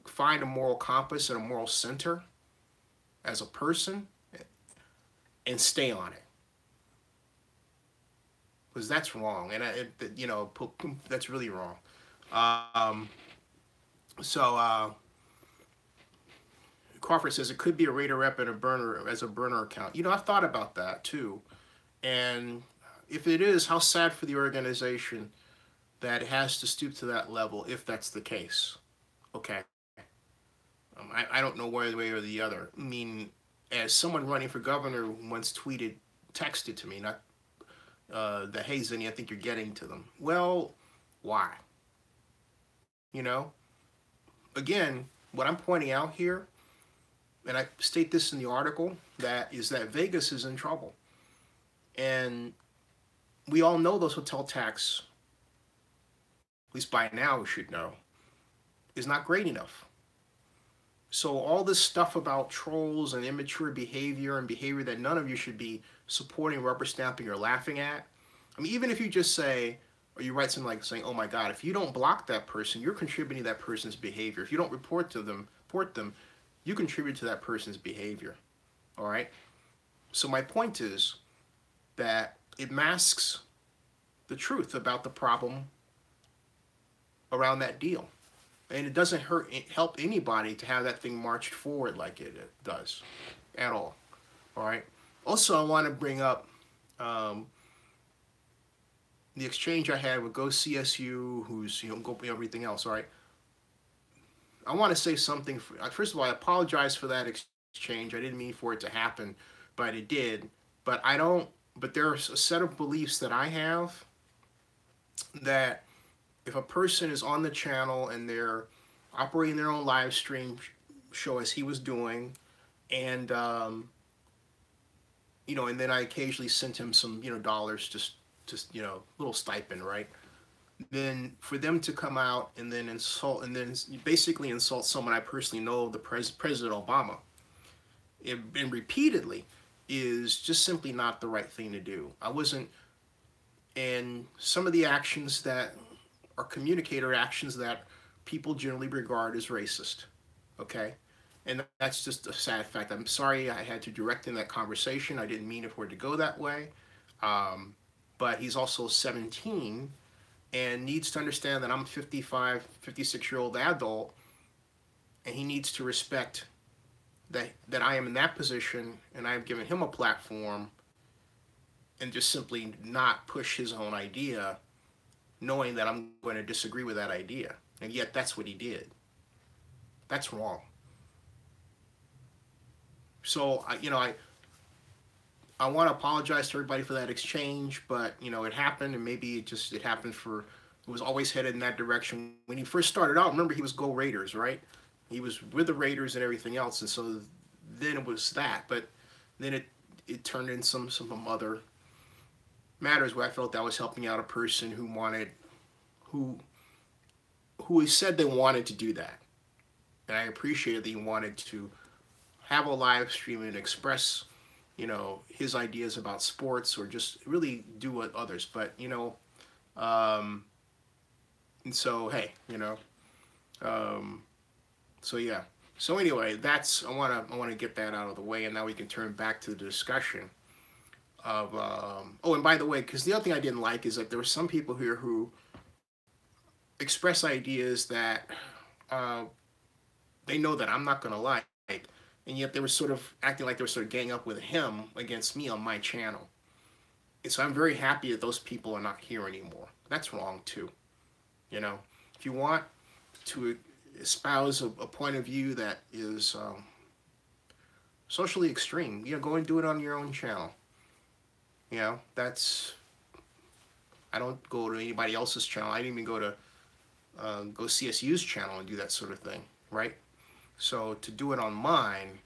find a moral compass and a moral center as a person and stay on it, because that's wrong, and that's really wrong. Um, so Crawford says it could be a Raider rep and a burner as a burner account. I've thought about that too, and if it is, how sad for the organization that it has to stoop to that level. If that's the case, okay. I don't know one way or the other. I mean, as someone running for governor once texted to me, not the hey Zinni, I think you're getting to them. Well, why? Again, what I'm pointing out here, and I state this in the article, that Vegas is in trouble. And we all know those hotel tax, at least by now we should know, is not great enough. So all this stuff about trolls and immature behavior and behavior that none of you should be supporting, rubber stamping, or laughing at. I mean, even if you just say, or you write something like saying, "Oh my God," if you don't block that person, you're contributing to that person's behavior. If you don't report them, you contribute to that person's behavior. All right? So my point is that it masks the truth about the problem around that deal. And it doesn't help anybody to have that thing marched forward like it does at all. All right? Also, I want to bring up the exchange I had with Go CSU, who's, go everything else. All right? I want to say something. First of all, I apologize for that exchange. I didn't mean for it to happen, but it did. But there's a set of beliefs that I have that if a person is on the channel and they're operating their own live stream show as he was doing, and and then I occasionally sent him some dollars, just little stipend, right? Then for them to come out and then insult, and then basically insult someone I personally know, the President Obama, and repeatedly, is just simply not the right thing to do. I wasn't, and some of the actions that are communicator actions that people generally regard as racist, okay? And that's just a sad fact. I'm sorry I had to direct in that conversation. I didn't mean for it to go that way. But he's also 17 and needs to understand that I'm a 55, 56-year-old adult, and he needs to respect that I am in that position and I've given him a platform, and just simply not push his own idea, knowing that I'm going to disagree with that idea. And yet that's what he did. That's wrong. So, I want to apologize to everybody for that exchange, but, it happened, and maybe it happened it was always headed in that direction. When he first started out, remember, he was Go Raiders, right? He was with the Raiders and everything else, and so then it was that. But then it turned in some other matters where I felt that was helping out a person who said they wanted to do that. And I appreciated that he wanted to have a live stream and express you know, his ideas about sports or just really do what others. But, you know, um, and so, hey, you know, um, so yeah. So anyway, that's I want to get that out of the way, and now we can turn back to the discussion of. Oh, and by the way, because the other thing I didn't like is that there were some people here who express ideas that uh, they know that I'm not going to like, and yet they were sort of acting like they were sort of gang up with him against me on my channel. And so I'm very happy that those people are not here anymore. That's wrong too. You know, if you want to espouse a point of view that is socially extreme, you know, go and do it on your own channel. You know, that's, I don't go to anybody else's channel. I didn't even go to go CSU's channel and do that sort of thing, right? So to do it on mine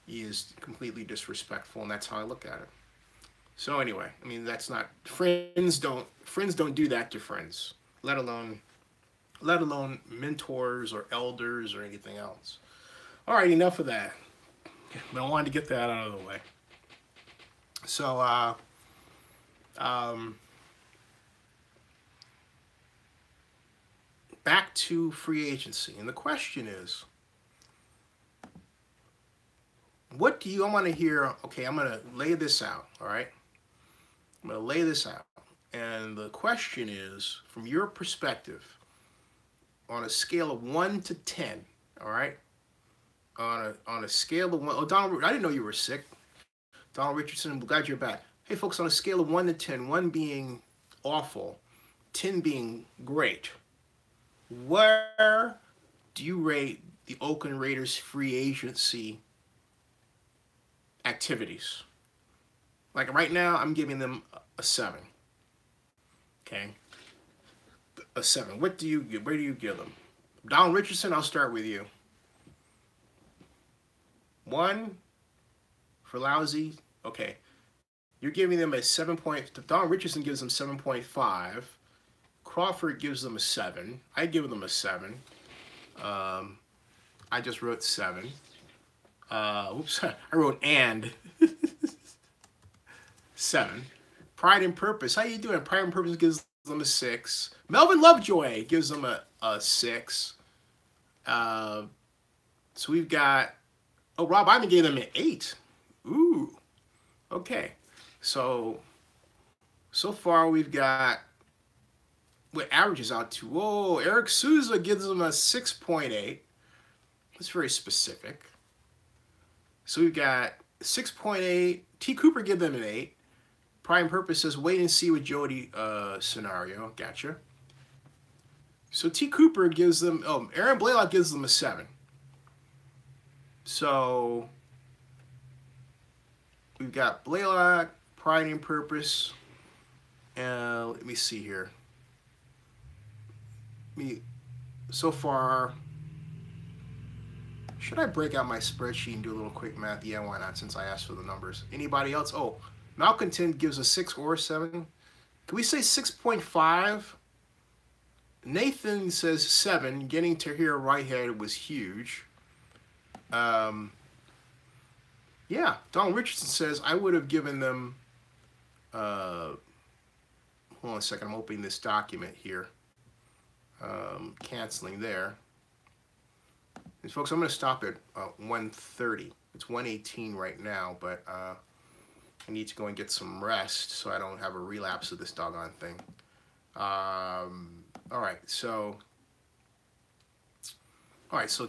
is completely disrespectful, and that's how I look at it. So anyway, I mean, that's not, friends don't do that to friends, let alone mentors or elders or anything else. All right, enough of that. But I wanted to get that out of the way. So back to free agency, and the question is, what do you, I want to hear, okay, I'm going to lay this out, all right? I'm going to lay this out. And the question is, from your perspective, on a scale of 1 to 10, all right? On a scale of 1, oh, Donald, I didn't know you were sick. Donald Richardson, I'm glad you're back. Hey, folks, on a scale of 1 to 10, 1 being awful, 10 being great, where do you rate the Oakland Raiders free agency activities? Like right now, I'm giving them a 7. Okay, a 7. What do you give? Where do you give them? Donald Richardson, I'll start with you. 1 for lousy. Okay, you're giving them a 7 point. Donald Richardson gives them 7.5. Crawford gives them a 7. I give them a 7. I just wrote 7. Oops, I wrote and 7. Pride and Purpose, how you doing? Pride and Purpose gives them a 6. Melvin Lovejoy gives them a 6. So we've got, oh, Rob Ivan gave them an 8. Ooh, okay. So far we've got what averages out to, whoa, Eric Souza gives them a 6.8. That's very specific. So we've got 6.8. T. Cooper give them an 8. Prime Purpose says wait and see with Jody scenario. Gotcha. So T. Cooper gives them, oh, Aaron Blaylock gives them a 7. So we've got Blaylock, Pride and Purpose. Let me see here. So far, should I break out my spreadsheet and do a little quick math? Yeah, why not, since I asked for the numbers. Anybody else? Oh, Malcontent gives a 6 or a 7. Can we say 6.5? Nathan says 7. Getting Tahir Whitehead was huge. Yeah, Donald Richardson says I would have given them, hold on a second, I'm opening this document here. Canceling there. And folks, I'm going to stop at 1:30. It's 1:18 right now, but I need to go and get some rest so I don't have a relapse of this doggone thing. All right, so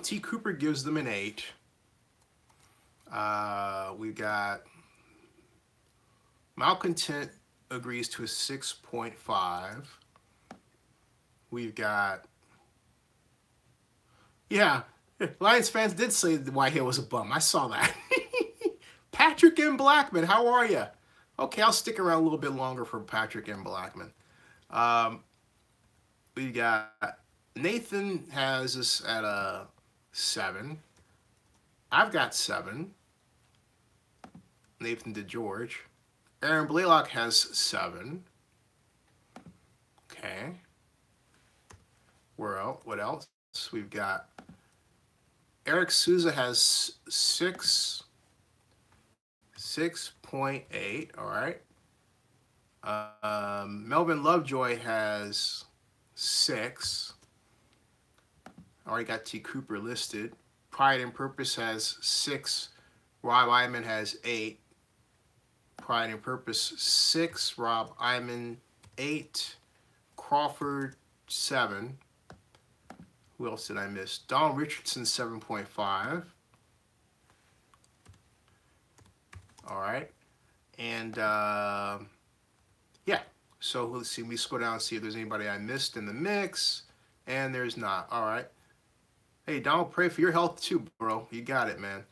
T. Cooper gives them an 8. We got Malcontent agrees to a 6.5. We've got, yeah, Lions fans did say that Whitehead was a bum. I saw that. Patrick M. Blackman, how are you? Okay, I'll stick around a little bit longer for Patrick M. Blackman. We got Nathan has us at a 7. I've got 7. Nathan DeGeorge. Aaron Blaylock has 7. Okay. What else? We've got Eric Souza has 6. 6.8. All right. Melvin Lovejoy has 6. Already got T. Cooper listed. Pride and Purpose has 6. Rob Iman has 8. Pride and Purpose 6. Rob Iman 8. Crawford 7. Who else did I miss? Donald Richardson 7.5. All right. And yeah. So let's see. Let me scroll down and see if there's anybody I missed in the mix. And there's not. All right. Hey, Donald, pray for your health too, bro. You got it, man.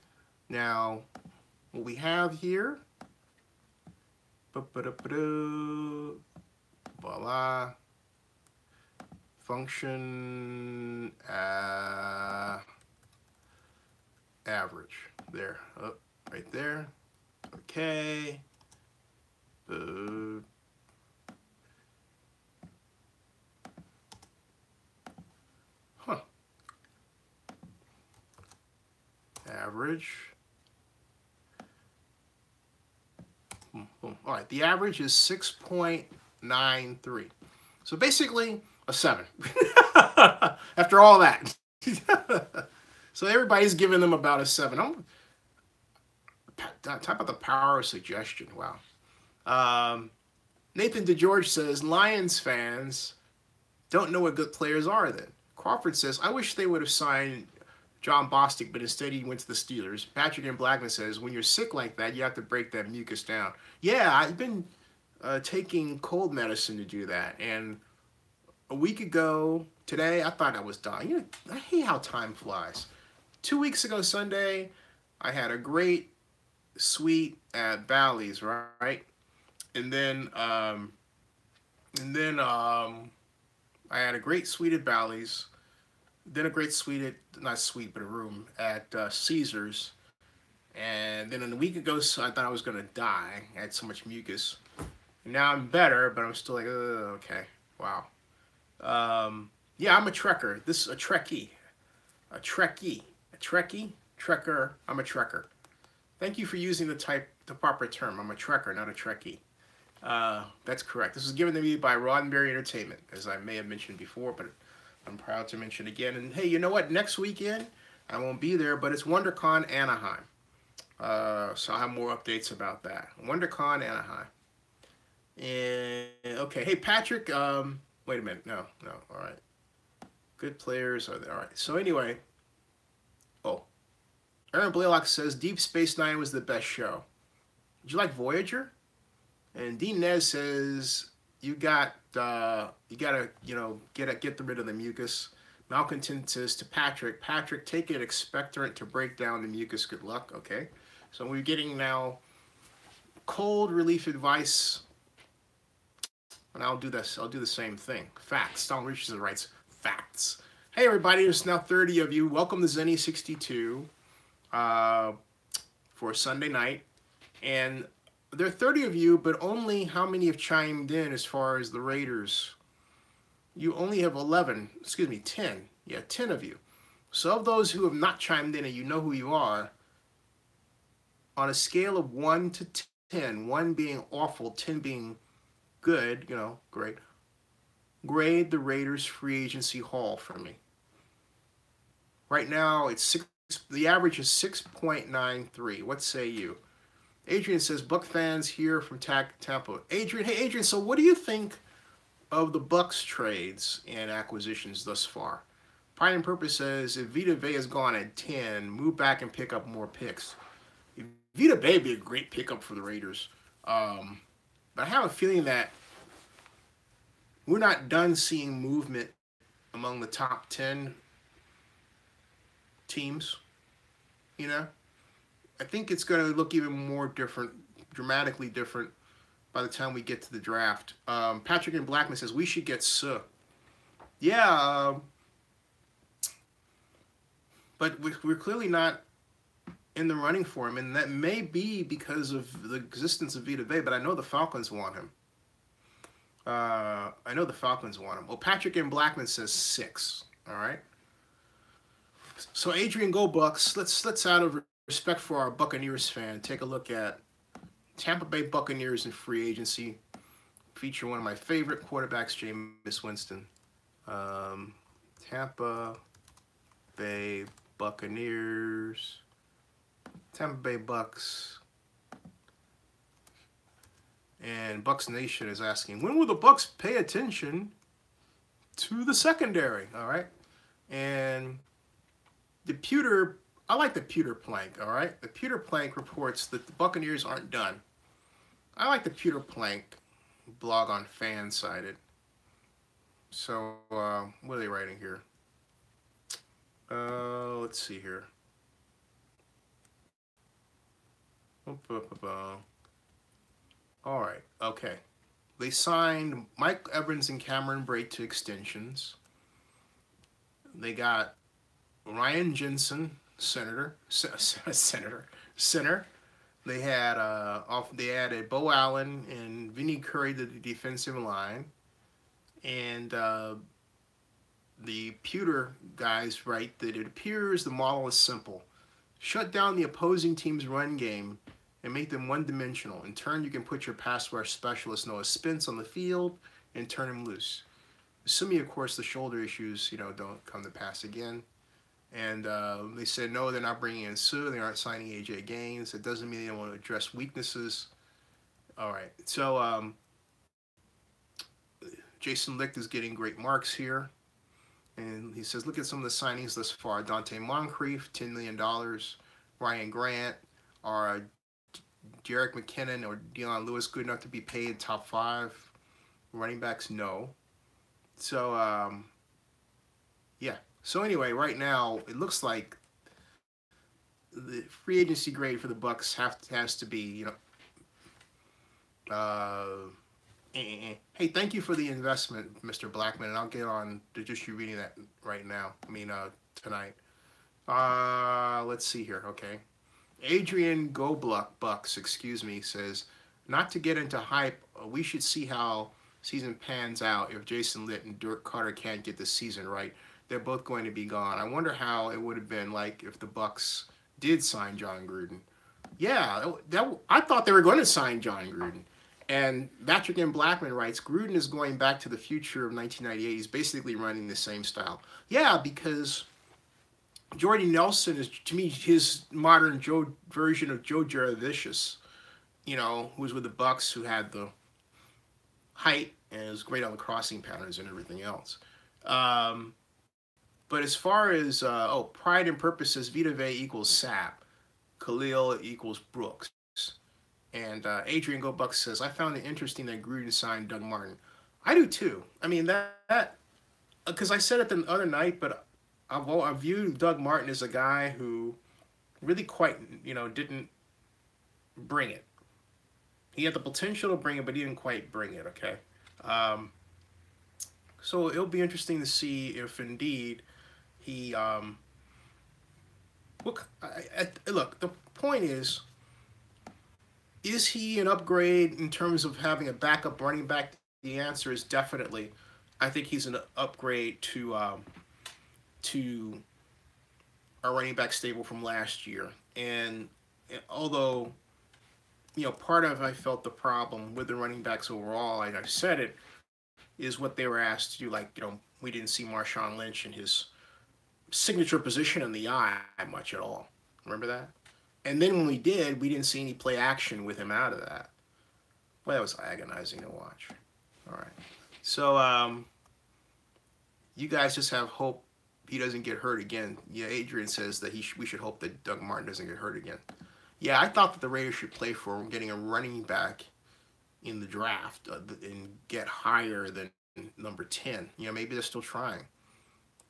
Now, what we have here. Voila. Function average. There. Oh, right there. Okay. Average. Boom, boom. All right, the average is 6.93. So basically a 7. After all that. So everybody's giving them about a 7. Talk about the power of suggestion. Wow. Nathan DeGeorge says, Lions fans don't know what good players are then. Crawford says, I wish they would have signed John Bostic, but instead he went to the Steelers. Patrick and Blackman says, when you're sick like that, you have to break that mucus down. Yeah, I've been taking cold medicine to do that. And a week ago, today, I thought I was dying. You know, I hate how time flies. 2 weeks ago Sunday, I had a great suite at Bally's, right? And then I had a great suite at Bally's. Then a great suite at, not suite, but a room at Caesars. And then a week ago, so I thought I was going to die. I had so much mucus. And now I'm better, but I'm still like, okay, wow. Yeah, I'm a trekker. This is a trekkie. A trekkie. A trekkie? Trekker. I'm a trekker. Thank you for using the proper term. I'm a trekker, not a trekkie. That's correct. This was given to me by Roddenberry Entertainment, as I may have mentioned before, but I'm proud to mention again. And hey, you know what? Next weekend, I won't be there, but it's WonderCon Anaheim. So I'll have more updates about that. WonderCon Anaheim. And okay, hey Patrick. Wait a minute. No. All right. Good players are there. All right. So anyway. Oh, Aaron Blaylock says Deep Space Nine was the best show. Did you like Voyager? And Dean Nez says you gotta get rid of the mucus. Malcontent says to Patrick, take an expectorant to break down the mucus. Good luck. Okay. So we're getting now cold relief advice. And I'll do this. I'll do the same thing. Facts. Don Richardson writes facts. Hey everybody, there's now 30 of you. Welcome to Zenny 62 for Sunday night. And there are 30 of you, but only how many have chimed in as far as the Raiders? You only have 10. Yeah, 10 of you. So of those who have not chimed in and you know who you are, on a scale of 1 to 10, 1 being awful, 10 being good, great, grade the Raiders free agency haul for me. Right now, the average is 6.93. What say you? Adrian says, Buck fans here from Tampa. Adrian, so what do you think of the Bucks trades and acquisitions thus far? Pride and Purpose says, if Vita Vea has gone at 10, move back and pick up more picks. Vita Vea would be a great pickup for the Raiders. But I have a feeling that we're not done seeing movement among the top 10 teams. I think it's going to look even more different, dramatically different by the time we get to the draft. Patrick and Blackman says, we should get Suh. Yeah, but we're clearly not in the running for him, and that may be because of the existence of Vita Vea, but I know the Falcons want him. Well, Patrick and Blackman says 6. All right. So Adrian, go Bucks. Let's out of respect for our Buccaneers fan, take a look at Tampa Bay Buccaneers in free agency feature one of my favorite quarterbacks, Jameis Winston. Um, Tampa Bay Buccaneers. Tampa Bay Bucks. And Bucks Nation is asking, when will the Bucks pay attention to the secondary? All right. And the pewter, I like the pewter plank, all right? The pewter plank reports that the Buccaneers aren't done. I like the pewter plank blog on Fansided. So, what are they writing here? Let's see here. All right, okay. They signed Mike Evans and Cameron Brate to extensions. They got Ryan Jensen, center. They had they added Bo Allen and Vinny Curry to the defensive line, and the pewter guys write that it appears the model is simple: shut down the opposing team's run game and make them one-dimensional. In turn, you can put your pass rush specialist Noah Spence on the field and turn him loose. Assuming, of course, the shoulder issues, don't come to pass again. And they said, no, they're not bringing in Suh. They aren't signing A.J. Gaines. It doesn't mean they don't want to address weaknesses. All right. So Jason Licht is getting great marks here. And he says, look at some of the signings thus far. Dante Moncrief, $10 million. Ryan Grant. Are Jerick McKinnon or Dion Lewis good enough to be paid top 5? Running backs, no. So, yeah. So anyway, right now it looks like the free agency grade for the Bucks has to be, Hey, thank you for the investment, Mr. Blackman, and I'll get on to just you reading that right now. Tonight. Let's see here. Okay, Adrian Bucks, says, not to get into hype, we should see how season pans out if Jason Litt and Dirk Carter can't get the season right. They're both going to be gone. I wonder how it would have been like if the Bucks did sign John Gruden. Yeah, I thought they were going to sign John Gruden. And Patrick M. Blackman writes, Gruden is going back to the future of 1998. He's basically running the same style. Yeah, because Jordy Nelson is, to me, his modern version of Joe Jurevicius, who was with the Bucks, who had the height and was great on the crossing patterns and everything else. But as far as, pride and purpose says Vita Vea equals Sapp. Khalil equals Brooks. And Adrian Bucks says, I found it interesting that Gruden signed Doug Martin. I do too. I mean, that because I said it the other night, but I view Doug Martin as a guy who really quite, didn't bring it. He had the potential to bring it, but he didn't quite bring it, okay? So it'll be interesting to see if indeed he... look, the point is he an upgrade in terms of having a backup running back? The answer is definitely. I think he's an upgrade to our running back stable from last year. And although, part of I felt the problem with the running backs overall, and I've said it, is what they were asked to do. Like, we didn't see Marshawn Lynch in his signature position in the eye much at all. Remember that? And then when we did, we didn't see any play action with him out of that. Well, that was agonizing to watch. All right. So, you guys just have hope he doesn't get hurt again. Yeah, Adrian says that we should hope that Doug Martin doesn't get hurt again. Yeah, I thought that the Raiders should play for getting a running back in the draft and get higher than number 10. Maybe they're still trying.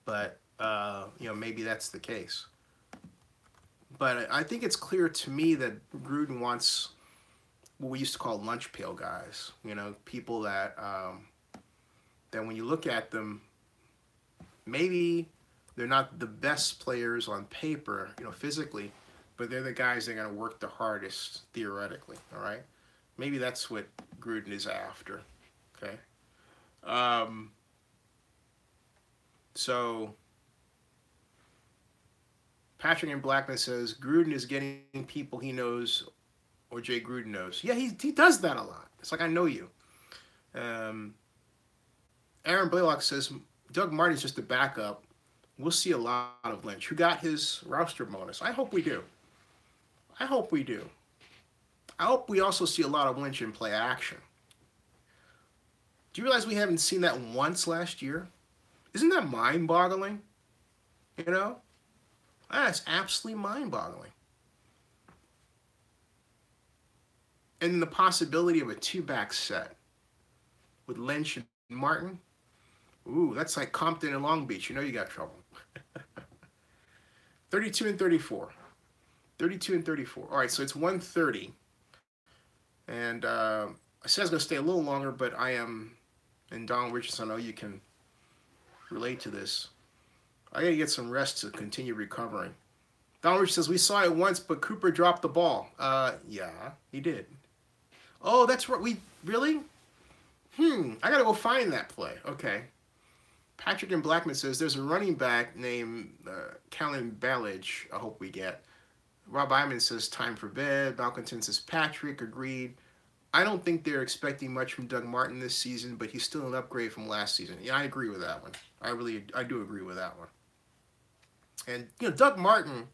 But, maybe that's the case. But I think it's clear to me that Gruden wants what we used to call lunch pail guys. People that when you look at them, maybe they're not the best players on paper, physically, but they're the guys that are going to work the hardest theoretically. All right, maybe that's what Gruden is after. Okay, so. Patrick and Blackman says Gruden is getting people he knows or Jay Gruden knows. Yeah, he does that a lot. It's like, I know you. Aaron Blaylock says Doug Martin's just a backup. We'll see a lot of Lynch. Who got his roster bonus? I hope we do. I hope we do. I hope we also see a lot of Lynch in play action. Do you realize we haven't seen that once last year? Isn't that mind-boggling? You know? That's absolutely mind-boggling. And the possibility of a two-back set with Lynch and Martin. Ooh, that's like Compton and Long Beach. You know you got trouble. 32 and 34. 32 and 34. All right, so it's 1:30. And I said I was going to stay a little longer, but I am, and Don Richardson, I know you can relate to this. I got to get some rest to continue recovering. Don Richardson says, we saw it once, but Cooper dropped the ball. Yeah, he did. Oh, that's right. Really? I got to go find that play. Okay. Patrick and Blackman says, there's a running back named Callan Ballage, I hope we get. Rob Iman says, time for bed. Malconton says, Patrick, agreed. I don't think they're expecting much from Doug Martin this season, but he's still an upgrade from last season. Yeah, I agree with that one. I do agree with that one. And, Doug Martin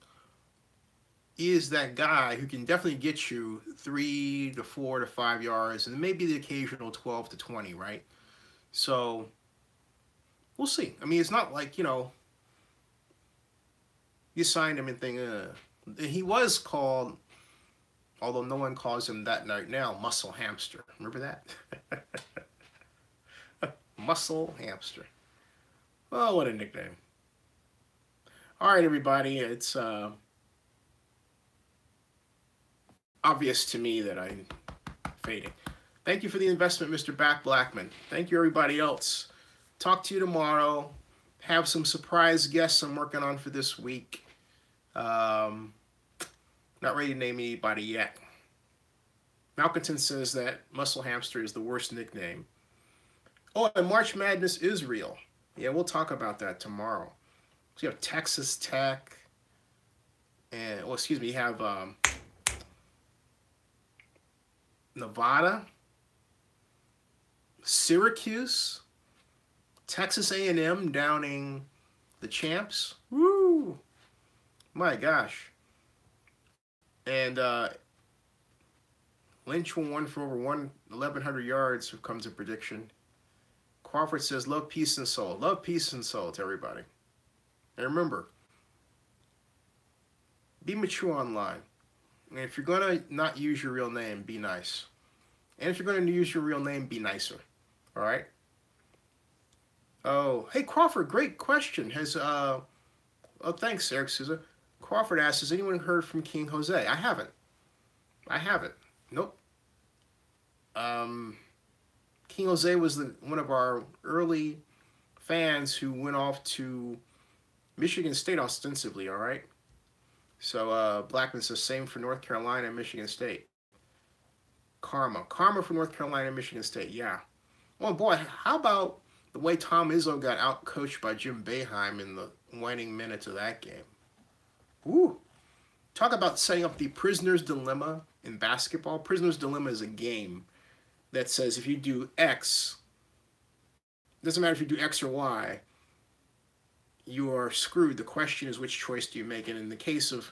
is that guy who can definitely get you 3 to 4 to 5 yards, and maybe the occasional 12 to 20, right? So we'll see. I mean, it's not like, you signed him and think, he was called, although no one calls him that right now, Muscle Hamster. Remember that? Muscle Hamster. Oh, what a nickname. All right, everybody. It's obvious to me that I'm fading. Thank you for the investment, Mr. Blackman. Thank you, everybody else. Talk to you tomorrow. Have some surprise guests I'm working on for this week. Not ready to name anybody yet. Malconton says that Muscle Hamster is the worst nickname. Oh, and March Madness is real. Yeah, we'll talk about that tomorrow. So you have Texas Tech, and you have Nevada, Syracuse, Texas A&M downing the champs. Woo! My gosh. And Lynch will run for over 1,100 yards, comes a prediction. Crawford says, love, peace, and soul. Love, peace, and soul to everybody. And remember, be mature online. And if you're going to not use your real name, be nice. And if you're going to use your real name, be nicer. All right? Oh, hey, Crawford, great question. Thanks, Eric Souza. Crawford asks, has anyone heard from King Jose? I haven't. Nope. King Jose was one of our early fans who went off to Michigan State ostensibly, all right? So Blackman says, same for North Carolina and Michigan State. Karma for North Carolina and Michigan State, yeah. Oh, boy, how about the way Tom Izzo got out-coached by Jim Boeheim in the waning minutes of that game? Woo! Talk about setting up the prisoner's dilemma in basketball. Prisoner's dilemma is a game that says if you do X, doesn't matter if you do X or Y, you are screwed. The question is, which choice do you make? And in the case of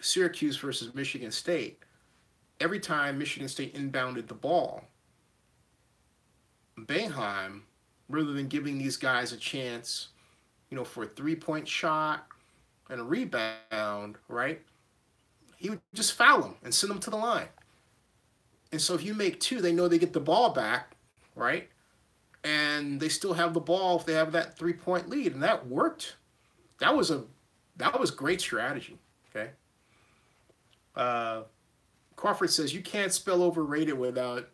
Syracuse versus Michigan State, every time Michigan State inbounded the ball, Boeheim, rather than giving these guys a chance, for a three-point shot and a rebound, right, he would just foul them and send them to the line. And so if you make two, they know they get the ball back, right? And they still have the ball if they have that three-point lead. And that worked. That was great strategy, okay? Crawford says, you can't spell overrated without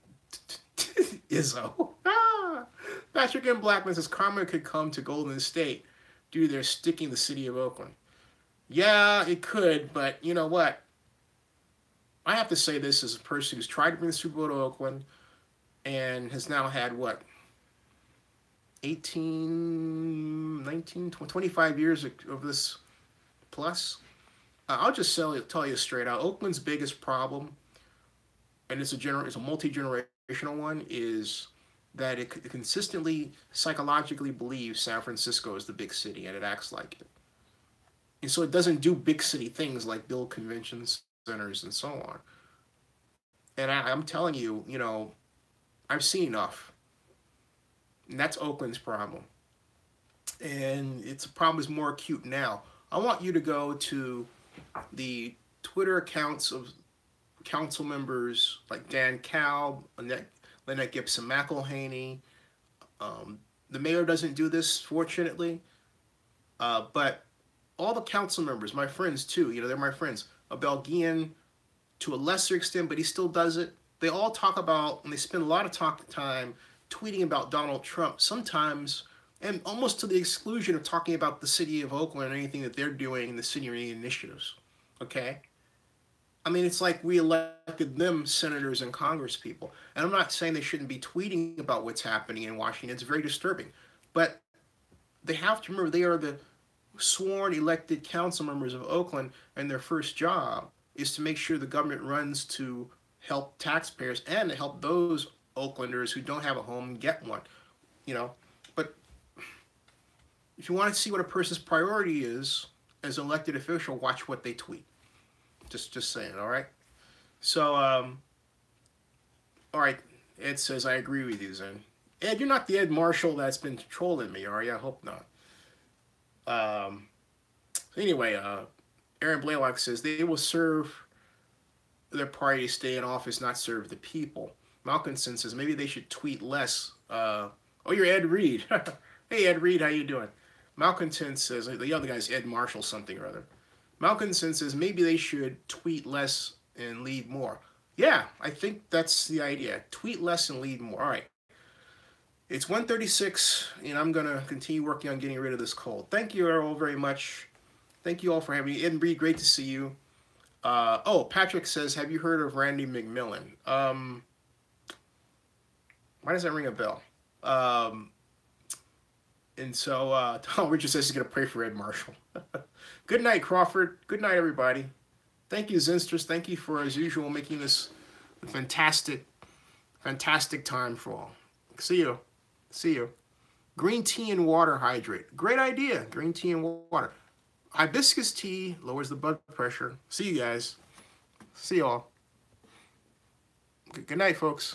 Izzo. Patrick M. Blackman says, karma could come to Golden State due to their sticking the city of Oakland. Yeah, it could, but you know what? I have to say this as a person who's tried to bring the Super Bowl to Oakland and has now had, 18, 19, 25 years of this plus. I'll just tell you straight out. Oakland's biggest problem, and it's a multi-generational one, is that it consistently psychologically believes San Francisco is the big city, and it acts like it. And so it doesn't do big city things like build convention centers and so on. And I'm telling you, I've seen enough. And that's Oakland's problem. And its problem is more acute now. I want you to go to the Twitter accounts of council members like Dan Kalb, Lynette Gibson McElhaney. The mayor doesn't do this, fortunately, but all the council members, my friends too, they're my friends. Abel Guillen, to a lesser extent, but he still does it. They all talk about, and they spend a lot of time tweeting about Donald Trump, sometimes, and almost to the exclusion of talking about the city of Oakland or anything that they're doing in the city or any initiatives. Okay? I mean, it's like we elected them senators and Congress people. And I'm not saying they shouldn't be tweeting about what's happening in Washington. It's very disturbing. But they have to remember they are the sworn elected council members of Oakland, and their first job is to make sure the government runs to help taxpayers and to help those Oaklanders who don't have a home get one. But if you want to see what a person's priority is as an elected official, watch what they tweet. Just saying, all right? So, all right, Ed says, I agree with you, Zen. Ed, you're not the Ed Marshall that's been trolling me, are you? I hope not. Anyway, Aaron Blaylock says, they will serve their party to stay in office, not serve the people. Malkinson says, maybe they should tweet less. Oh, you're Ed Reed. Hey, Ed Reed, how you doing? Malkinson says, the other guy's Ed Marshall something or other. Malkinson says, maybe they should tweet less and lead more. Yeah, I think that's the idea. Tweet less and lead more. All right. It's 1:36, and I'm going to continue working on getting rid of this cold. Thank you all very much. Thank you all for having me. Ed Reed, great to see you. Patrick says, have you heard of Randy McMillan? Why does that ring a bell? And so Tom Richard says he's going to pray for Ed Marshall. Good night, Crawford. Good night, everybody. Thank you, Zinsters. Thank you for, as usual, making this a fantastic, fantastic time for all. See you. See you. Green tea and water hydrate. Great idea. Green tea and water. Hibiscus tea lowers the blood pressure. See you guys. See y'all. Good night, folks.